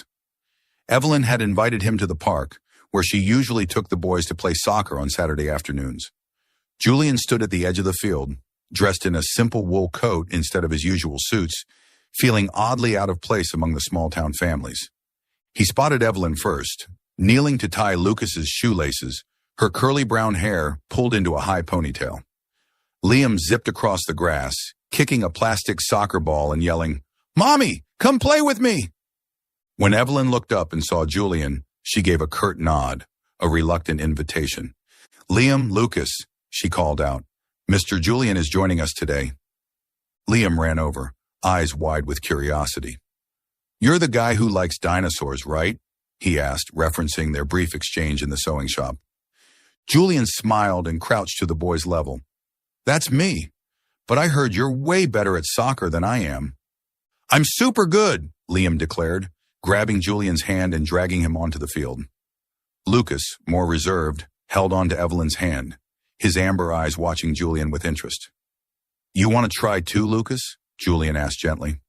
Evelyn had invited him to the park, where she usually took the boys to play soccer on Saturday afternoons. Julian stood at the edge of the field, dressed in a simple wool coat instead of his usual suits, feeling oddly out of place among the small-town families. He spotted Evelyn first, kneeling to tie Lucas's shoelaces, her curly brown hair pulled into a high ponytail. Liam zipped across the grass, kicking a plastic soccer ball and yelling, "Mommy, come play with me!" When Evelyn looked up and saw Julian, she gave a curt nod, a reluctant invitation. "Liam, Lucas," she called out, "Mr. Julian is joining us today." Liam ran over, eyes wide with curiosity. "You're the guy who likes dinosaurs, right?" he asked, referencing their brief exchange in the sewing shop. Julian smiled and crouched to the boy's level. "That's me, but I heard you're way better at soccer than I am." "I'm super good," Liam declared, grabbing Julian's hand and dragging him onto the field. Lucas, more reserved, held on to Evelyn's hand, his amber eyes watching Julian with interest. "You want to try too, Lucas?" Julian asked gently.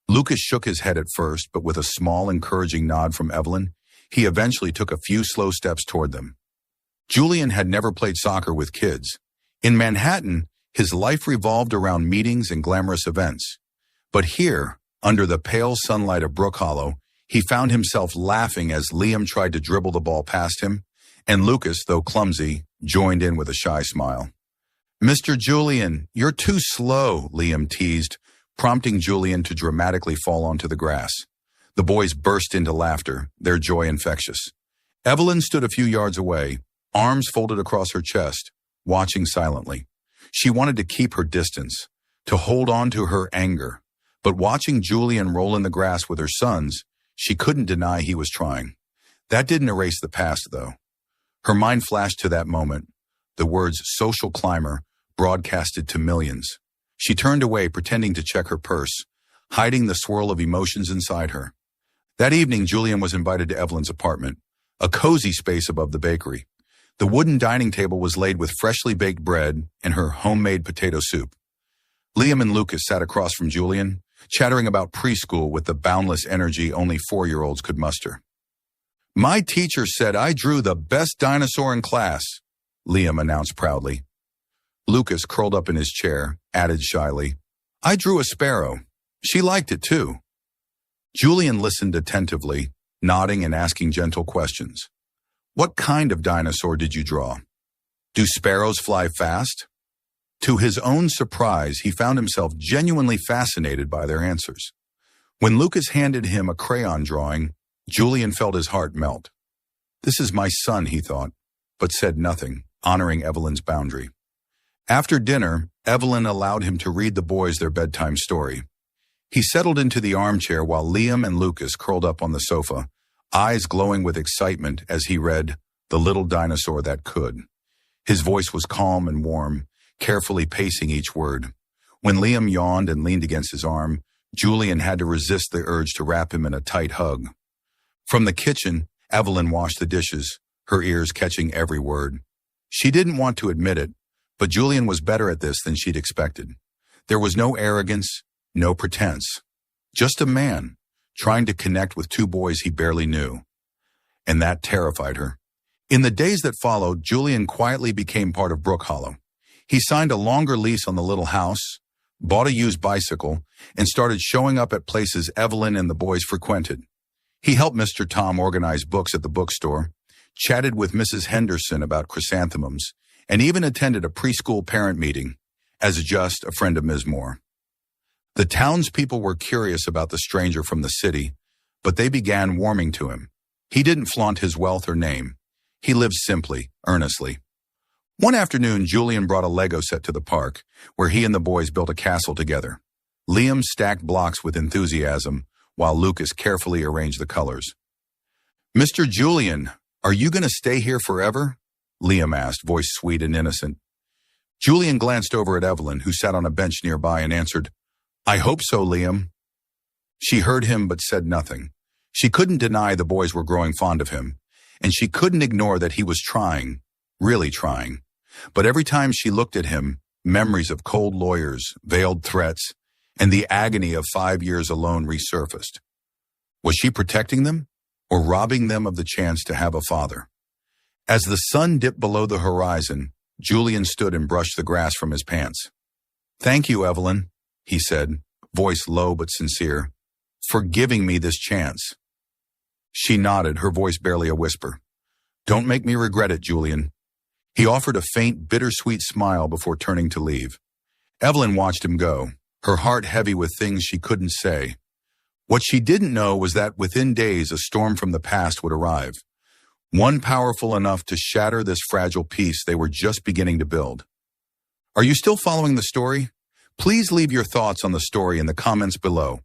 Lucas shook his head at first, but with a small, encouraging nod from Evelyn, he eventually took a few slow steps toward them. Julian had never played soccer with kids. In Manhattan, his life revolved around meetings and glamorous events. But here, under the pale sunlight of Brook Hollow, he found himself laughing as Liam tried to dribble the ball past him, and Lucas, though clumsy, joined in with a shy smile. "Mr. Julian, you're too slow," Liam teased, prompting Julian to dramatically fall onto the grass. The boys burst into laughter, their joy infectious. Evelyn stood a few yards away, arms folded across her chest, watching silently. She wanted to keep her distance, to hold on to her anger. But watching Julian roll in the grass with her sons, she couldn't deny he was trying. That didn't erase the past, though. Her mind flashed to that moment, the words social climber broadcasted to millions. She turned away, pretending to check her purse, hiding the swirl of emotions inside her. That evening, Julian was invited to Evelyn's apartment, a cozy space above the bakery. The wooden dining table was laid with freshly baked bread and her homemade potato soup. Liam and Lucas sat across from Julian, chattering about preschool with the boundless energy only 4-year-olds could muster. "My teacher said I drew the best dinosaur in class," Liam announced proudly. Lucas, curled up in his chair, added shyly, "I drew a sparrow. She liked it too." Julian listened attentively, nodding and asking gentle questions. "What kind of dinosaur did you draw? Do sparrows fly fast?" To his own surprise, he found himself genuinely fascinated by their answers. When Lucas handed him a crayon drawing, Julian felt his heart melt. "This is my son," he thought, but said nothing, honoring Evelyn's boundary. After dinner, Evelyn allowed him to read the boys their bedtime story. He settled into the armchair while Liam and Lucas curled up on the sofa, eyes glowing with excitement as he read The Little Dinosaur That Could. His voice was calm and warm, carefully pacing each word. When Liam yawned and leaned against his arm, Julian had to resist the urge to wrap him in a tight hug. From the kitchen, Evelyn washed the dishes, her ears catching every word. She didn't want to admit it, but Julian was better at this than she'd expected. There was no arrogance, no pretense. Just a man, trying to connect with 2 boys he barely knew. And that terrified her. In the days that followed, Julian quietly became part of Brook Hollow. He signed a longer lease on the little house, bought a used bicycle, and started showing up at places Evelyn and the boys frequented. He helped Mr. Tom organize books at the bookstore, chatted with Mrs. Henderson about chrysanthemums, and even attended a preschool parent meeting as just a friend of Ms. Moore. The townspeople were curious about the stranger from the city, but they began warming to him. He didn't flaunt his wealth or name. He lived simply, earnestly. One afternoon, Julian brought a Lego set to the park, where he and the boys built a castle together. Liam stacked blocks with enthusiasm, while Lucas carefully arranged the colors. "Mr. Julian, are you going to stay here forever?" Liam asked, voice sweet and innocent. Julian glanced over at Evelyn, who sat on a bench nearby, and answered, "I hope so, Liam." She heard him but said nothing. She couldn't deny the boys were growing fond of him, and she couldn't ignore that he was trying, really trying. But every time she looked at him, memories of cold lawyers, veiled threats, and the agony of 5 years alone resurfaced. Was she protecting them, or robbing them of the chance to have a father? As the sun dipped below the horizon, Julian stood and brushed the grass from his pants. "Thank you, Evelyn," he said, voice low but sincere, "for giving me this chance." She nodded, her voice barely a whisper. "Don't make me regret it, Julian." He offered a faint, bittersweet smile before turning to leave. Evelyn watched him go, her heart heavy with things she couldn't say. What she didn't know was that within days a storm from the past would arrive, one powerful enough to shatter this fragile peace they were just beginning to build. Are you still following the story? Please leave your thoughts on the story in the comments below.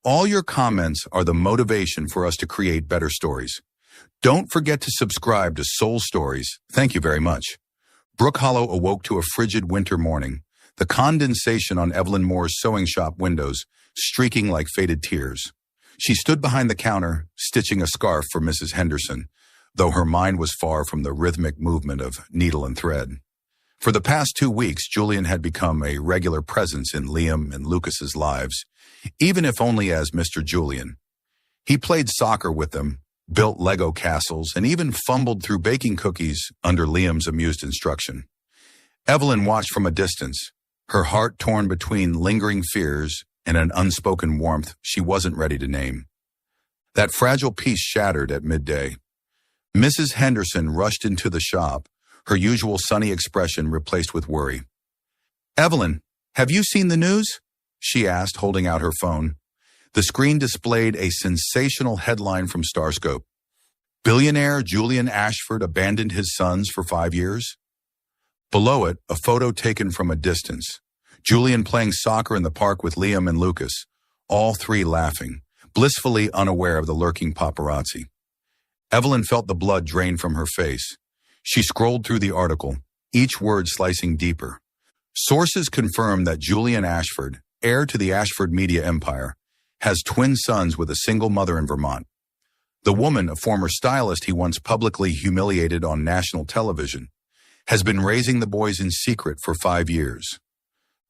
All your comments are the motivation for us to create better stories. Don't forget to subscribe to Soul Stories. Thank you very much. Brook Hollow awoke to a frigid winter morning, the condensation on Evelyn Moore's sewing shop windows streaking like faded tears. She stood behind the counter, stitching a scarf for Mrs. Henderson, though her mind was far from the rhythmic movement of needle and thread. For the past 2 weeks, Julian had become a regular presence in Liam and Lucas's lives, even if only as Mr. Julian. He played soccer with them, built Lego castles, and even fumbled through baking cookies under Liam's amused instruction. Evelyn watched from a distance, her heart torn between lingering fears and an unspoken warmth she wasn't ready to name. That fragile peace shattered at midday. Mrs. Henderson rushed into the shop, her usual sunny expression replaced with worry. "Evelyn, have you seen the news?" she asked, holding out her phone. The screen displayed a sensational headline from Starscope. "Billionaire Julian Ashford abandoned his sons for 5 years." Below it, a photo taken from a distance. Julian playing soccer in the park with Liam and Lucas, all three laughing, blissfully unaware of the lurking paparazzi. Evelyn felt the blood drain from her face. She scrolled through the article, each word slicing deeper. Sources confirm that Julian Ashford, heir to the Ashford media empire, has twin sons with a single mother in Vermont. The woman, a former stylist he once publicly humiliated on national television, has been raising the boys in secret for 5 years.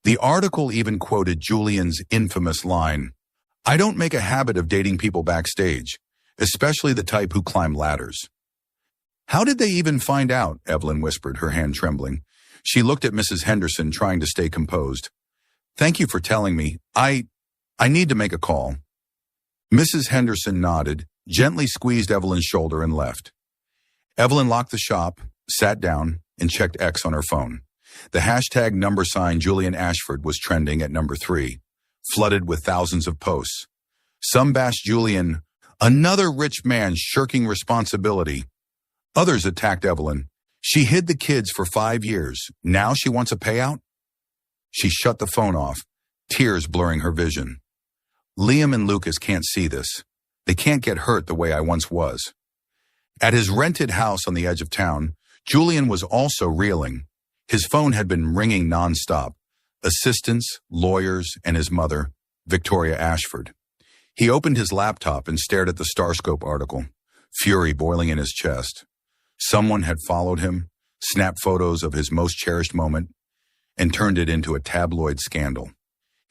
The article even quoted Julian's infamous line, "I don't make a habit of dating people backstage, especially the type who climb ladders." "How did they even find out?" Evelyn whispered, her hand trembling. She looked at Mrs. Henderson, trying to stay composed. "Thank you for telling me. I need to make a call." Mrs. Henderson nodded, gently squeezed Evelyn's shoulder, and left. Evelyn locked the shop, sat down, and checked X on her phone. The hashtag # Julian Ashford was trending at number 3, flooded with thousands of posts. Some bashed Julian, another rich man shirking responsibility. Others attacked Evelyn. She hid the kids for 5 years. Now she wants a payout? She shut the phone off, tears blurring her vision. Liam and Lucas can't see this. They can't get hurt the way I once was. At his rented house on the edge of town, Julian was also reeling. His phone had been ringing nonstop. Assistants, lawyers, and his mother, Victoria Ashford. He opened his laptop and stared at the Starscope article, fury boiling in his chest. Someone had followed him, snapped photos of his most cherished moment, and turned it into a tabloid scandal.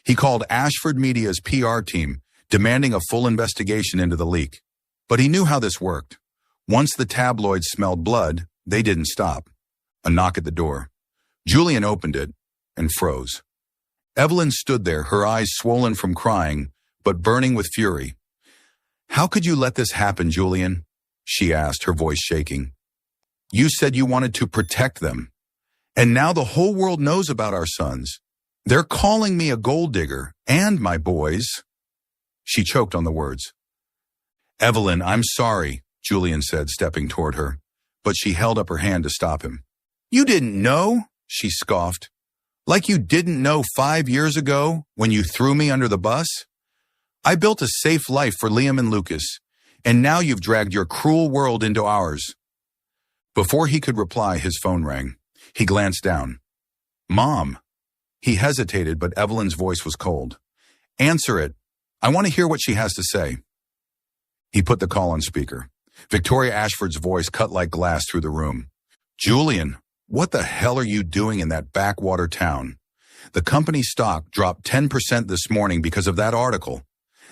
He called Ashford Media's PR team, demanding a full investigation into the leak. But he knew how this worked. Once the tabloids smelled blood, they didn't stop. A knock at the door. Julian opened it and froze. Evelyn stood there, her eyes swollen from crying, but burning with fury. "How could you let this happen, Julian?" she asked, her voice shaking. "You said you wanted to protect them. And now the whole world knows about our sons. They're calling me a gold digger, and my boys." She choked on the words. "Evelyn, I'm sorry," Julian said, stepping toward her, but she held up her hand to stop him. "You didn't know?" she scoffed. "Like you didn't know 5 years ago when you threw me under the bus? I built a safe life for Liam and Lucas, and now you've dragged your cruel world into ours." Before he could reply, his phone rang. He glanced down. "Mom." He hesitated, but Evelyn's voice was cold. "Answer it. I want to hear what she has to say." He put the call on speaker. Victoria Ashford's voice cut like glass through the room. "Julian, what the hell are you doing in that backwater town? The company stock dropped 10% this morning because of that article.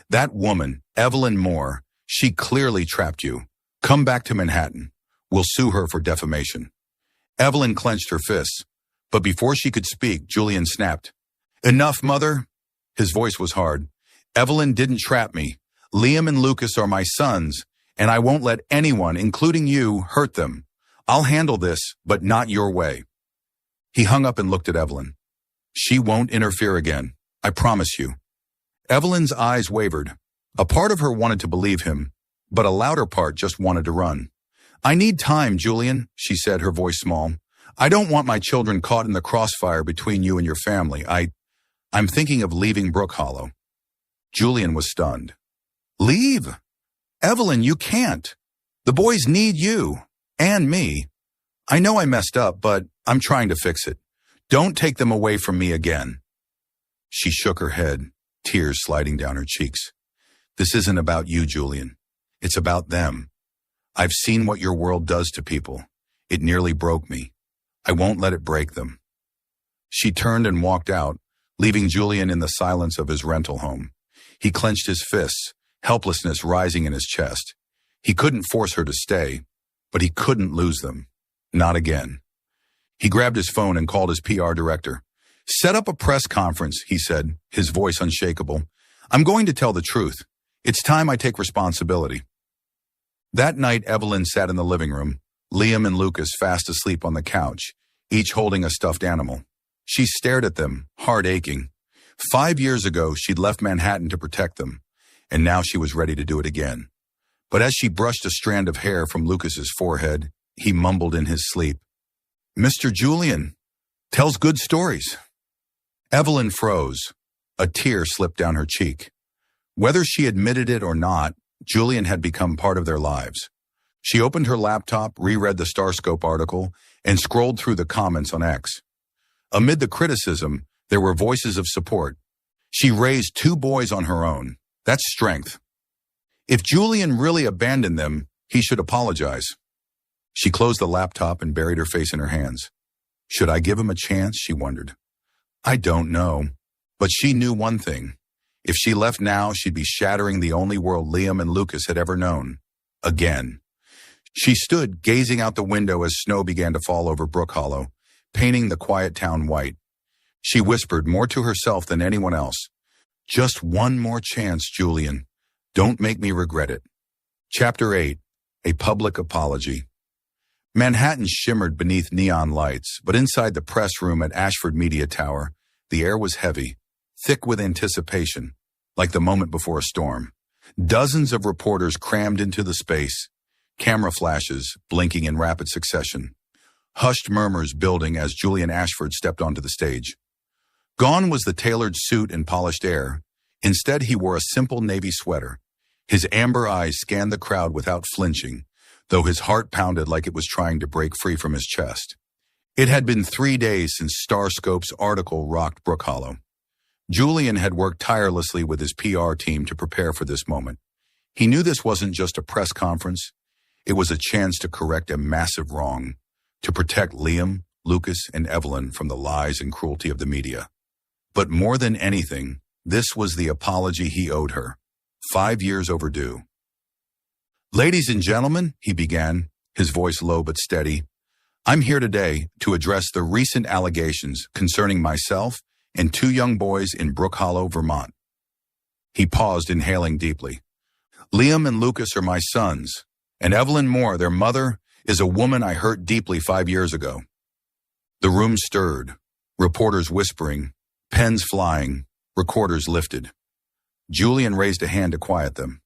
That woman, Evelyn Moore, she clearly trapped you. Come back to Manhattan. We'll sue her for defamation." Evelyn clenched her fists, but before she could speak, Julian snapped. "Enough, Mother." His voice was hard. "Evelyn didn't trap me. Liam and Lucas are my sons, and I won't let anyone, including you, hurt them. I'll handle this, but not your way." He hung up and looked at Evelyn. "She won't interfere again. I promise you." Evelyn's eyes wavered. A part of her wanted to believe him, but a louder part just wanted to run. "I need time, Julian," she said, her voice small. "I don't want my children caught in the crossfire between you and your family. I'm thinking of leaving Brook Hollow." Julian was stunned. "Leave? Evelyn, you can't. The boys need you. And me. I know I messed up, but I'm trying to fix it. Don't take them away from me again." She shook her head, tears sliding down her cheeks. "This isn't about you, Julian. It's about them. I've seen what your world does to people. It nearly broke me. I won't let it break them." She turned and walked out, leaving Julian in the silence of his rental home. He clenched his fists, helplessness rising in his chest. He couldn't force her to stay, but he couldn't lose them. Not again. He grabbed his phone and called his PR director. "Set up a press conference," he said, his voice unshakable. "I'm going to tell the truth. It's time I take responsibility." That night, Evelyn sat in the living room, Liam and Lucas fast asleep on the couch, each holding a stuffed animal. She stared at them, heart aching. 5 years ago, she'd left Manhattan to protect them, and now she was ready to do it again. But as she brushed a strand of hair from Lucas's forehead, he mumbled in his sleep, "Mr. Julian, Tells good stories. Evelyn froze. A tear slipped down her cheek. Whether she admitted it or not, Julian had become part of their lives. She opened her laptop, reread the Starscope article, and scrolled through the comments on X. Amid the criticism, there were voices of support. She raised 2 boys on her own. That's strength. If Julian really abandoned them, he should apologize. She closed the laptop and buried her face in her hands. Should I give him a chance, she wondered. I don't know. But she knew one thing. If she left now, she'd be shattering the only world Liam and Lucas had ever known. Again. She stood, gazing out the window as snow began to fall over Brook Hollow, painting the quiet town white. She whispered more to herself than anyone else. Just one more chance, Julian. Don't make me regret it. Chapter 8. A Public Apology. Manhattan shimmered beneath neon lights, but inside the press room at Ashford Media Tower, the air was heavy, thick with anticipation, like the moment before a storm. Dozens of reporters crammed into the space, camera flashes blinking in rapid succession, hushed murmurs building as Julian Ashford stepped onto the stage. Gone was the tailored suit and polished air. Instead, he wore a simple navy sweater. His amber eyes scanned the crowd without flinching, though his heart pounded like it was trying to break free from his chest. It had been 3 days since Starscope's article rocked Brook Hollow. Julian had worked tirelessly with his PR team to prepare for this moment. He knew this wasn't just a press conference. It was a chance to correct a massive wrong, to protect Liam, Lucas, and Evelyn from the lies and cruelty of the media. But more than anything, this was the apology he owed her, 5 years overdue. Ladies and gentlemen, he began, his voice low but steady, I'm here today to address the recent allegations concerning myself and 2 young boys in Brook Hollow, Vermont. He paused, inhaling deeply. Liam and Lucas are my sons, and Evelyn Moore, their mother, is a woman I hurt deeply 5 years ago. The room stirred, reporters whispering, pens flying, recorders lifted. Julian raised a hand to quiet them.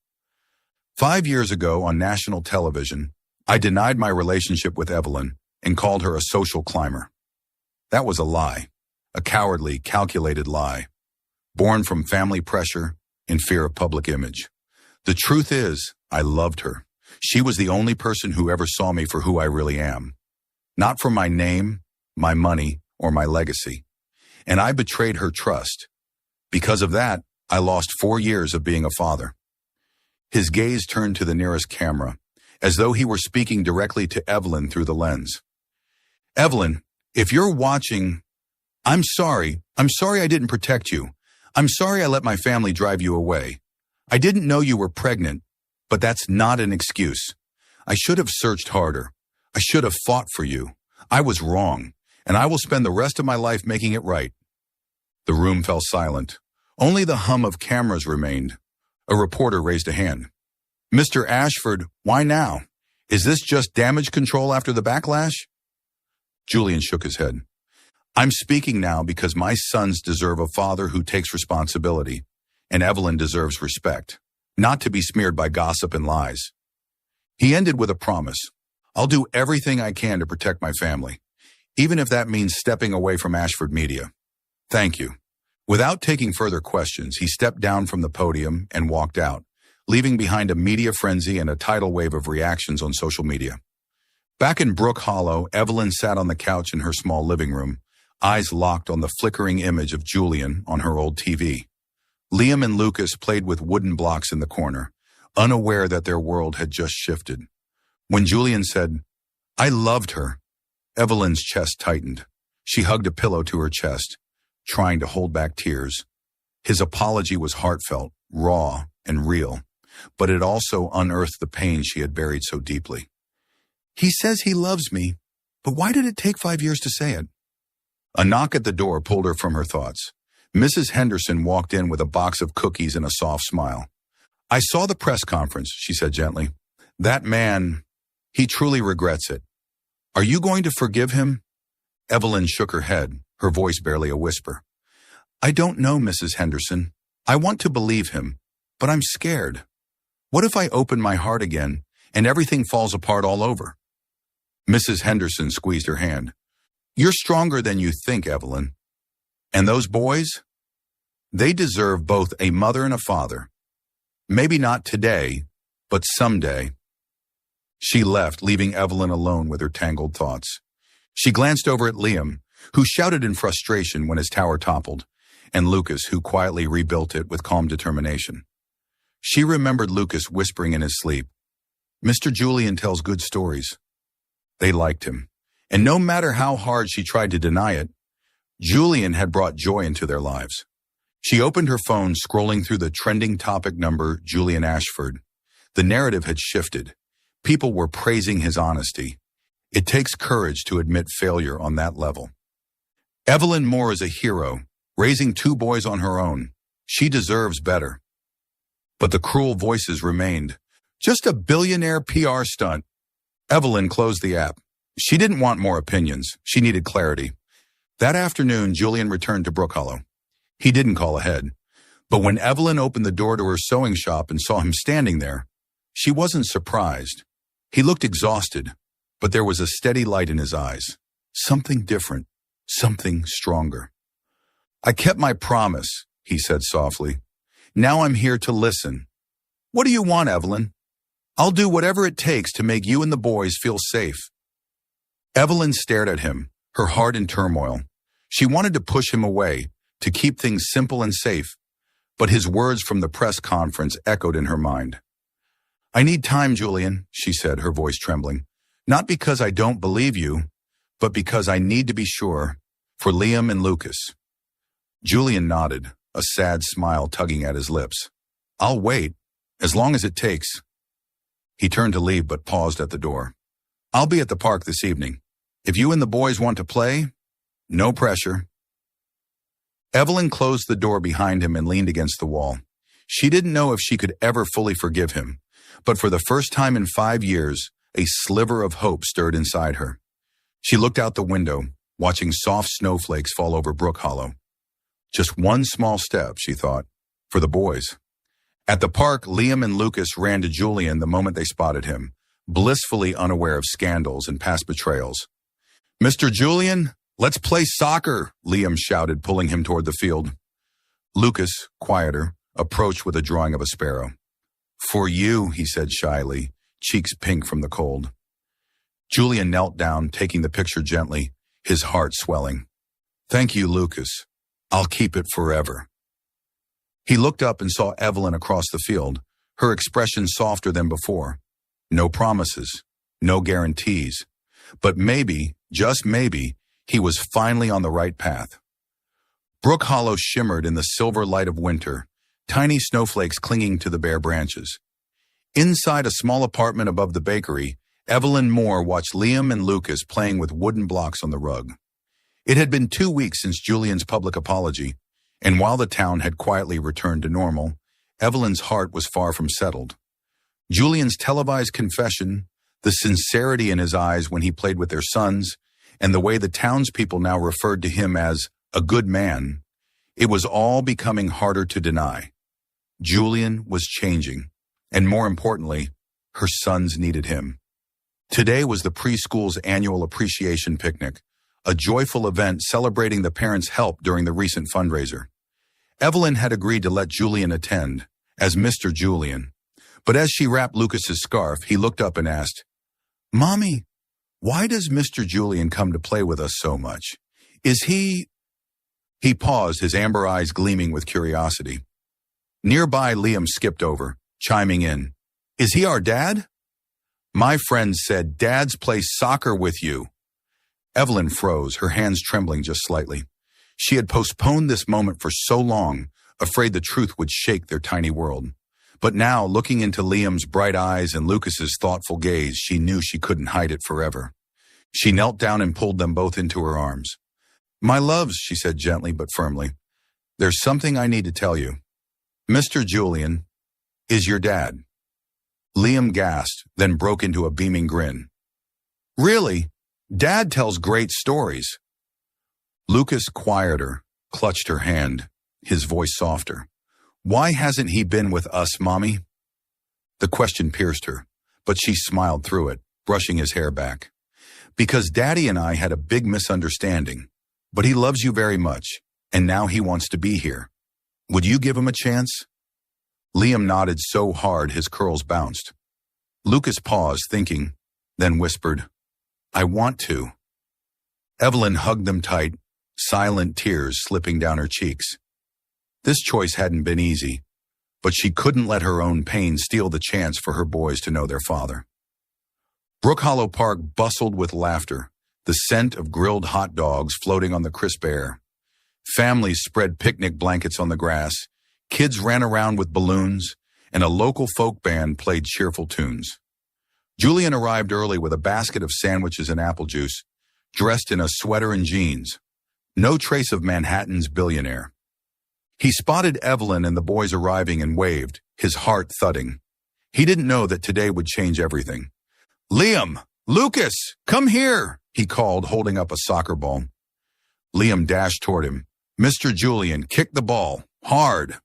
5 years ago on national television, I denied my relationship with Evelyn and called her a social climber. That was a lie, a cowardly, calculated lie, born from family pressure and fear of public image. The truth is, I loved her. She was the only person who ever saw me for who I really am, not for my name, my money, or my legacy. And I betrayed her trust. Because of that, I lost 4 years of being a father. His gaze turned to the nearest camera, as though he were speaking directly to Evelyn through the lens. Evelyn, if you're watching, I'm sorry. I'm sorry I didn't protect you. I'm sorry I let my family drive you away. I didn't know you were pregnant, but that's not an excuse. I should have searched harder. I should have fought for you. I was wrong, and I will spend the rest of my life making it right. The room fell silent. Only the hum of cameras remained. A reporter raised a hand. Mr. Ashford, why now? Is this just damage control after the backlash? Julian shook his head. I'm speaking now because my sons deserve a father who takes responsibility, and Evelyn deserves respect, not to be smeared by gossip and lies. He ended with a promise. I'll do everything I can to protect my family, even if that means stepping away from Ashford Media. Thank you. Without taking further questions, he stepped down from the podium and walked out, leaving behind a media frenzy and a tidal wave of reactions on social media. Back in Brook Hollow, Evelyn sat on the couch in her small living room, eyes locked on the flickering image of Julian on her old TV. Liam and Lucas played with wooden blocks in the corner, unaware that their world had just shifted. When Julian said, I loved her, Evelyn's chest tightened. She hugged a pillow to her chest, trying to hold back tears. His apology was heartfelt, raw, and real, but it also unearthed the pain she had buried so deeply. He says he loves me, but why did it take 5 years to say it? A knock at the door pulled her from her thoughts. Mrs. Henderson walked in with a box of cookies and a soft smile. I saw the press conference, she said gently. That man, he truly regrets it. Are you going to forgive him? Evelyn shook her head, her voice barely a whisper. I don't know, Mrs. Henderson. I want to believe him, but I'm scared. What if I open my heart again and everything falls apart all over? Mrs. Henderson squeezed her hand. You're stronger than you think, Evelyn. And those boys? They deserve both a mother and a father. Maybe not today, but someday. She left, leaving Evelyn alone with her tangled thoughts. She glanced over at Liam, who shouted in frustration when his tower toppled, and Lucas, who quietly rebuilt it with calm determination. She remembered Lucas whispering in his sleep, "Mr. Julian tells good stories." They liked him, and no matter how hard she tried to deny it, Julian had brought joy into their lives. She opened her phone, scrolling through the trending topic number, Julian Ashford. The narrative had shifted. People were praising his honesty. It takes courage to admit failure on that level. Evelyn Moore is a hero, raising 2 boys on her own. She deserves better. But the cruel voices remained. Just a billionaire PR stunt. Evelyn closed the app. She didn't want more opinions. She needed clarity. That afternoon, Julian returned to Brook Hollow. He didn't call ahead. But when Evelyn opened the door to her sewing shop and saw him standing there, she wasn't surprised. He looked exhausted, but there was a steady light in his eyes. Something different, something stronger. "I kept my promise," he said softly. "Now I'm here to listen." "What do you want, Evelyn?" "I'll do whatever it takes to make you and the boys feel safe." Evelyn stared at him, her heart in turmoil. She wanted to push him away, to keep things simple and safe, but his words from the press conference echoed in her mind. "I need time, Julian," she said, her voice trembling. "Not because I don't believe you, but because I need to be sure, for Liam and Lucas." Julian nodded, a sad smile tugging at his lips. "I'll wait, as long as it takes." He turned to leave but paused at the door. "I'll be at the park this evening. If you and the boys want to play, no pressure." Evelyn closed the door behind him and leaned against the wall. She didn't know if she could ever fully forgive him, but for the first time in 5 years, a sliver of hope stirred inside her. She looked out the window, watching soft snowflakes fall over Brook Hollow. Just one small step, she thought, for the boys. At the park, Liam and Lucas ran to Julian the moment they spotted him, blissfully unaware of scandals and past betrayals. "Mr. Julian, let's play soccer," Liam shouted, pulling him toward the field. Lucas, quieter, approached with a drawing of a sparrow. "For you," he said shyly, cheeks pink from the cold. Julian knelt down, taking the picture gently, his heart swelling. "Thank you, Lucas. I'll keep it forever." He looked up and saw Evelyn across the field, her expression softer than before. No promises, no guarantees, but maybe, just maybe, he was finally on the right path. Brook Hollow shimmered in the silver light of winter, tiny snowflakes clinging to the bare branches. Inside a small apartment above the bakery, Evelyn Moore watched Liam and Lucas playing with wooden blocks on the rug. It had been 2 weeks since Julian's public apology, and while the town had quietly returned to normal, Evelyn's heart was far from settled. Julian's televised confession, the sincerity in his eyes when he played with their sons, and the way the townspeople now referred to him as a good man, it was all becoming harder to deny. Julian was changing, and more importantly, her sons needed him. Today was the preschool's annual appreciation picnic, a joyful event celebrating the parents' help during the recent fundraiser. Evelyn had agreed to let Julian attend, as Mr. Julian, but as she wrapped Lucas's scarf, he looked up and asked, "Mommy, why does Mr. Julian come to play with us so much? Is he—" He paused, his amber eyes gleaming with curiosity. Nearby, Liam skipped over, chiming in, "Is he our dad?" "My friend said dads play soccer with you." Evelyn froze, her hands trembling just slightly. She had postponed this moment for so long, afraid the truth would shake their tiny world. But now, looking into Liam's bright eyes and Lucas's thoughtful gaze, she knew she couldn't hide it forever. She knelt down and pulled them both into her arms. "My loves," she said gently but firmly, "there's something I need to tell you. Mr. Julian is your dad." Liam gasped, then broke into a beaming grin. "Really? Dad tells great stories." Lucas, quieter, clutched her hand, his voice softer. "Why hasn't he been with us, Mommy?" The question pierced her, but she smiled through it, brushing his hair back. Because Daddy and I had a big misunderstanding, but he loves you very much, and now he wants to be here. Would you give him a chance?" Liam nodded so hard his curls bounced. Lucas paused, thinking, then whispered, "I want to." Evelyn hugged them tight, silent tears slipping down her cheeks. This choice hadn't been easy, but she couldn't let her own pain steal the chance for her boys to know their father. Brook Hollow Park bustled with laughter, the scent of grilled hot dogs floating on the crisp air. Families spread picnic blankets on the grass, kids ran around with balloons, and a local folk band played cheerful tunes. Julian arrived early with a basket of sandwiches and apple juice, dressed in a sweater and jeans. No trace of Manhattan's Billionaire. He spotted Evelyn and the boys arriving and waved, his heart thudding. He didn't know that today would change everything. "Liam! Lucas! Come here!" he called, holding up a soccer ball. Liam dashed toward him. "Mr. Julian, kick the ball. Hard."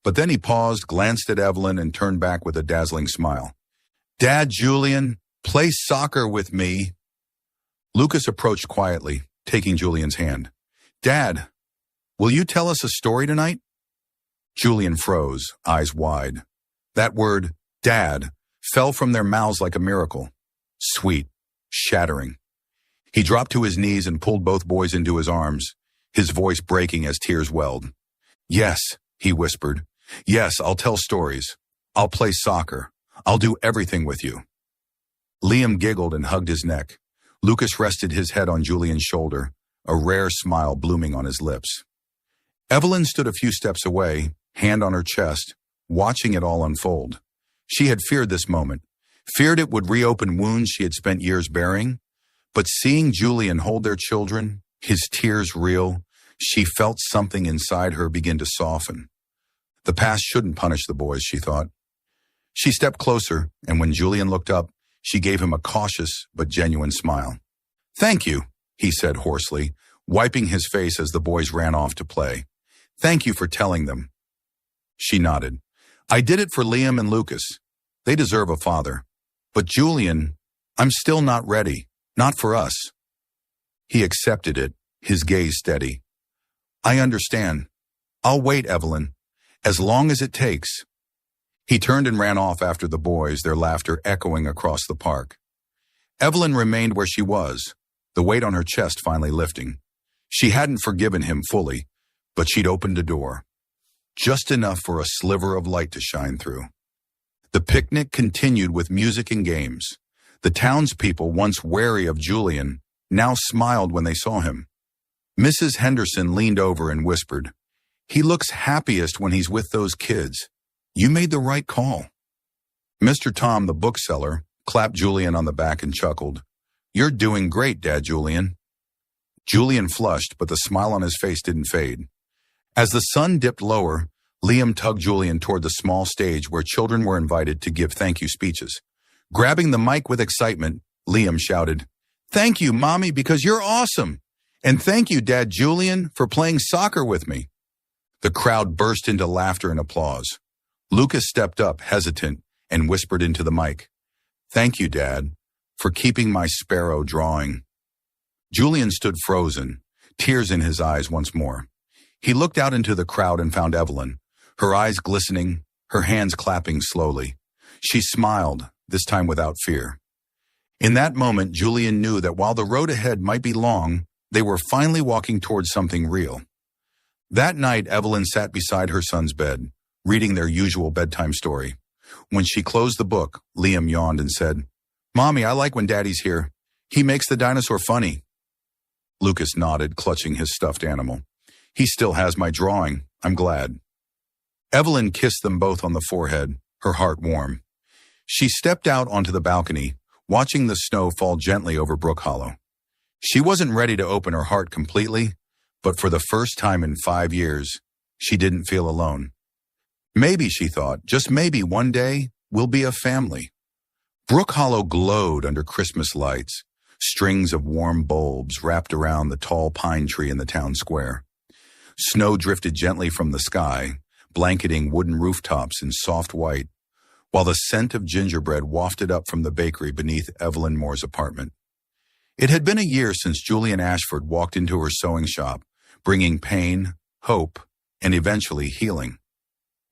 But then he paused, glanced at Evelyn, and turned back with a dazzling smile. "Dad, Julian, play soccer with me." Lucas approached quietly, taking Julian's hand. "Dad, will you tell us a story tonight?" Julian froze, eyes wide. That word, Dad, fell from their mouths like a miracle. Sweet, shattering. He dropped to his knees and pulled both boys into his arms, his voice breaking as tears welled. "Yes," he whispered. "Yes, I'll tell stories. I'll play soccer. I'll do everything with you." Liam giggled and hugged his neck. Lucas rested his head on Julian's shoulder, a rare smile blooming on his lips. Evelyn stood a few steps away, hand on her chest, watching it all unfold. She had feared this moment, feared it would reopen wounds she had spent years burying. But seeing Julian hold their children, his tears real, she felt something inside her begin to soften. The past shouldn't punish the boys, she thought. She stepped closer, and when Julian looked up, she gave him a cautious but genuine smile. "Thank you," he said hoarsely, wiping his face as the boys ran off to play. "Thank you for telling them." She nodded. "I did it for Liam and Lucas. They deserve a father. But Julian, I'm still not ready. Not for us." He accepted it, his gaze steady. "I understand. I'll wait, Evelyn. As long as it takes." He turned and ran off after the boys, their laughter echoing across the park. Evelyn remained where she was, the weight on her chest finally lifting. She hadn't forgiven him fully, but she'd opened a door. Just enough for a sliver of light to shine through. The picnic continued with music and games. The townspeople, once wary of Julian, now smiled when they saw him. Mrs. Henderson leaned over and whispered, "He looks happiest when he's with those kids. You made the right call." Mr. Tom, the bookseller, clapped Julian on the back and chuckled. "You're doing great, Dad Julian." Julian flushed, but the smile on his face didn't fade. As the sun dipped lower, Liam tugged Julian toward the small stage where children were invited to give thank you speeches. Grabbing the mic with excitement, Liam shouted, "Thank you, Mommy, because you're awesome. And thank you, Dad Julian, for playing soccer with me." The crowd burst into laughter and applause. Lucas stepped up, hesitant, and whispered into the mic, "Thank you, Dad, for keeping my sparrow drawing." Julian stood frozen, tears in his eyes once more. He looked out into the crowd and found Evelyn, her eyes glistening, her hands clapping slowly. She smiled, this time without fear. In that moment, Julian knew that while the road ahead might be long, they were finally walking towards something real. That night, Evelyn sat beside her son's bed, reading their usual bedtime story. When she closed the book, Liam yawned and said, "Mommy, I like when Daddy's here. He makes the dinosaur funny." Lucas nodded, clutching his stuffed animal. "He still has my drawing. I'm glad." Evelyn kissed them both on the forehead, her heart warm. She stepped out onto the balcony, watching the snow fall gently over Brook Hollow. She wasn't ready to open her heart completely, but for the first time in 5 years, she didn't feel alone. Maybe, she thought, just maybe one day, we'll be a family. Brook Hollow glowed under Christmas lights, strings of warm bulbs wrapped around the tall pine tree in the town square. Snow drifted gently from the sky, blanketing wooden rooftops in soft white, while the scent of gingerbread wafted up from the bakery beneath Evelyn Moore's apartment. It had been a year since Julian Ashford walked into her sewing shop, bringing pain, hope, and eventually healing.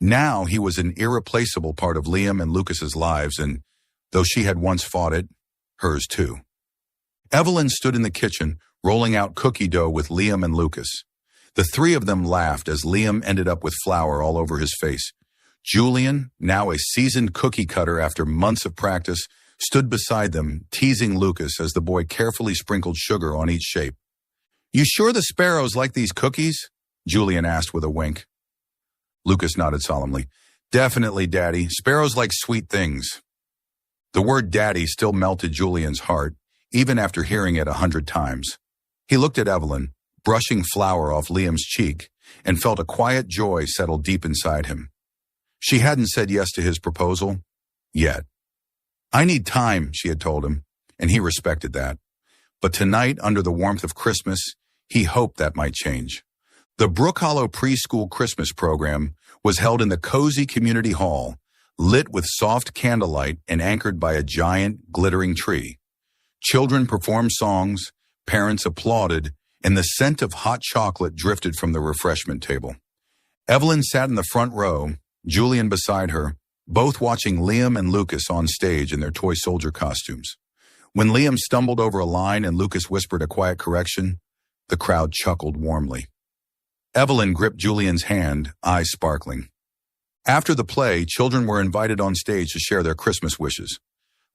Now he was an irreplaceable part of Liam and Lucas's lives, and though she had once fought it, hers too. Evelyn stood in the kitchen, rolling out cookie dough with Liam and Lucas. The three of them laughed as Liam ended up with flour all over his face. Julian, now a seasoned cookie cutter after months of practice, stood beside them, teasing Lucas as the boy carefully sprinkled sugar on each shape. "You sure the sparrows like these cookies?" Julian asked with a wink. Lucas nodded solemnly. "Definitely, Daddy. Sparrows like sweet things." The word Daddy still melted Julian's heart, even after hearing it 100 times. He looked at Evelyn, brushing flour off Liam's cheek, and felt a quiet joy settle deep inside him. She hadn't said yes to his proposal yet. "I need time," she had told him, and he respected that. But tonight, under the warmth of Christmas, he hoped that might change. The Brook Hollow Preschool Christmas program was held in the cozy community hall, lit with soft candlelight and anchored by a giant, glittering tree. Children performed songs, parents applauded, and the scent of hot chocolate drifted from the refreshment table. Evelyn sat in the front row, Julian beside her, both watching Liam and Lucas on stage in their toy soldier costumes. When Liam stumbled over a line and Lucas whispered a quiet correction, the crowd chuckled warmly. Evelyn gripped Julian's hand, eyes sparkling. After the play, children were invited on stage to share their Christmas wishes.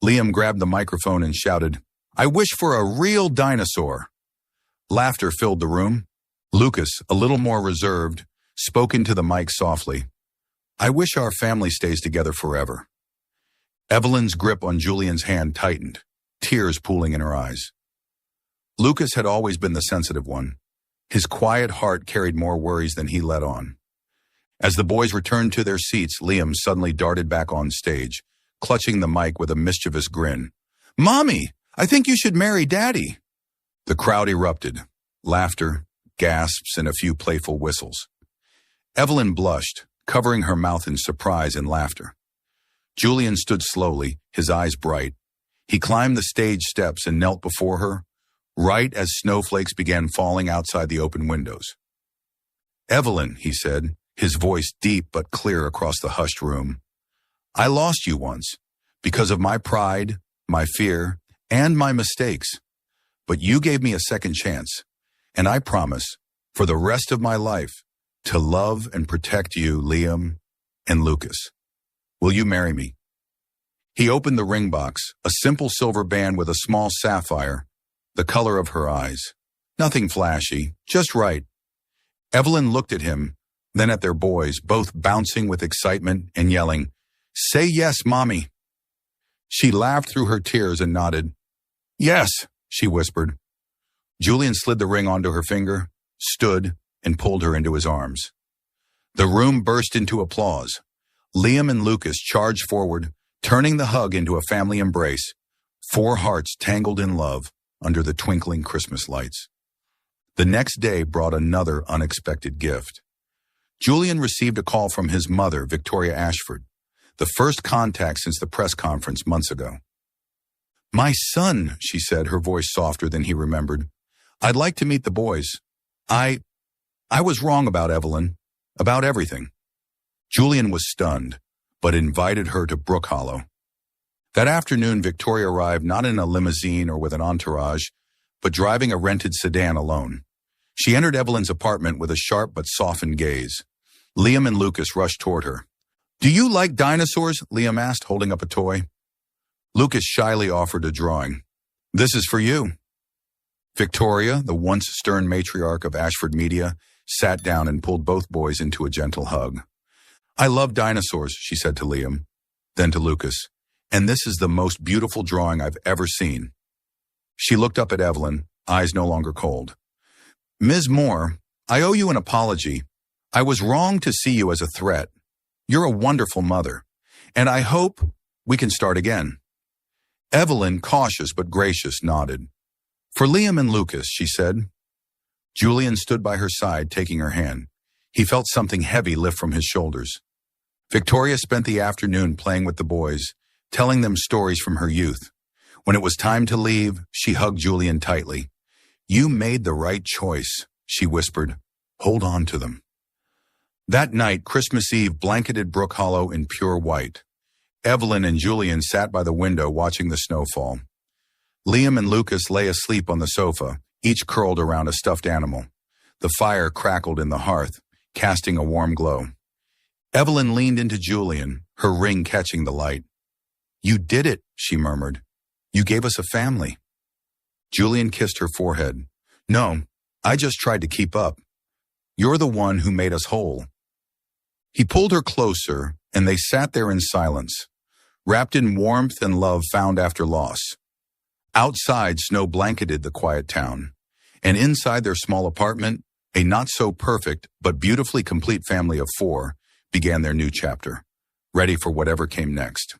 Liam grabbed the microphone and shouted, "I wish for a real dinosaur." Laughter filled the room. Lucas, a little more reserved, spoke into the mic softly. "I wish our family stays together forever." Evelyn's grip on Julian's hand tightened, tears pooling in her eyes. Lucas had always been the sensitive one. His quiet heart carried more worries than he let on. As the boys returned to their seats, Liam suddenly darted back on stage, clutching the mic with a mischievous grin. "Mommy, I think you should marry Daddy." The crowd erupted, laughter, gasps, and a few playful whistles. Evelyn blushed, covering her mouth in surprise and laughter. Julian stood slowly, his eyes bright. He climbed the stage steps and knelt before her, right as snowflakes began falling outside the open windows. "Evelyn," he said, his voice deep but clear across the hushed room, "I lost you once, because of my pride, my fear, and my mistakes. But you gave me a second chance, and I promise, for the rest of my life, to love and protect you, Liam and Lucas. Will you marry me?" He opened the ring box, a simple silver band with a small sapphire, the color of her eyes. Nothing flashy, just right. Evelyn looked at him, then at their boys, both bouncing with excitement and yelling, "Say yes, Mommy." She laughed through her tears and nodded. "Yes," she whispered. Julian slid the ring onto her finger, stood, and pulled her into his arms. The room burst into applause. Liam and Lucas charged forward, turning the hug into a family embrace, 4 hearts tangled in love under the twinkling Christmas lights. The next day brought another unexpected gift. Julian received a call from his mother, Victoria Ashford, the first contact since the press conference months ago. "My son," she said, her voice softer than he remembered. "I'd like to meet the boys. I was wrong about Evelyn, about everything." Julian was stunned, but invited her to Brook Hollow. That afternoon, Victoria arrived not in a limousine or with an entourage, but driving a rented sedan alone. She entered Evelyn's apartment with a sharp but softened gaze. Liam and Lucas rushed toward her. "Do you like dinosaurs?" Liam asked, holding up a toy. Lucas shyly offered a drawing. "This is for you." Victoria, the once stern matriarch of Ashford Media, sat down and pulled both boys into a gentle hug. "I love dinosaurs," she said to Liam, then to Lucas, "and this is the most beautiful drawing I've ever seen." She looked up at Evelyn, eyes no longer cold. "Ms. Moore, I owe you an apology. I was wrong to see you as a threat. You're a wonderful mother, and I hope we can start again." Evelyn, cautious but gracious, nodded. "For Liam and Lucas," she said. Julian stood by her side, taking her hand. He felt something heavy lift from his shoulders. Victoria spent the afternoon playing with the boys, telling them stories from her youth. When it was time to leave, she hugged Julian tightly. "You made the right choice," she whispered. "Hold on to them." That night, Christmas Eve blanketed Brook Hollow in pure white. Evelyn and Julian sat by the window watching the snow fall. Liam and Lucas lay asleep on the sofa, each curled around a stuffed animal. The fire crackled in the hearth, casting a warm glow. Evelyn leaned into Julian, her ring catching the light. "You did it," she murmured. "You gave us a family." Julian kissed her forehead. "No, I just tried to keep up. You're the one who made us whole." He pulled her closer, and they sat there in silence, wrapped in warmth and love found after loss. Outside, snow blanketed the quiet town, and inside their small apartment, a not-so-perfect but beautifully complete family of 4 began their new chapter, ready for whatever came next.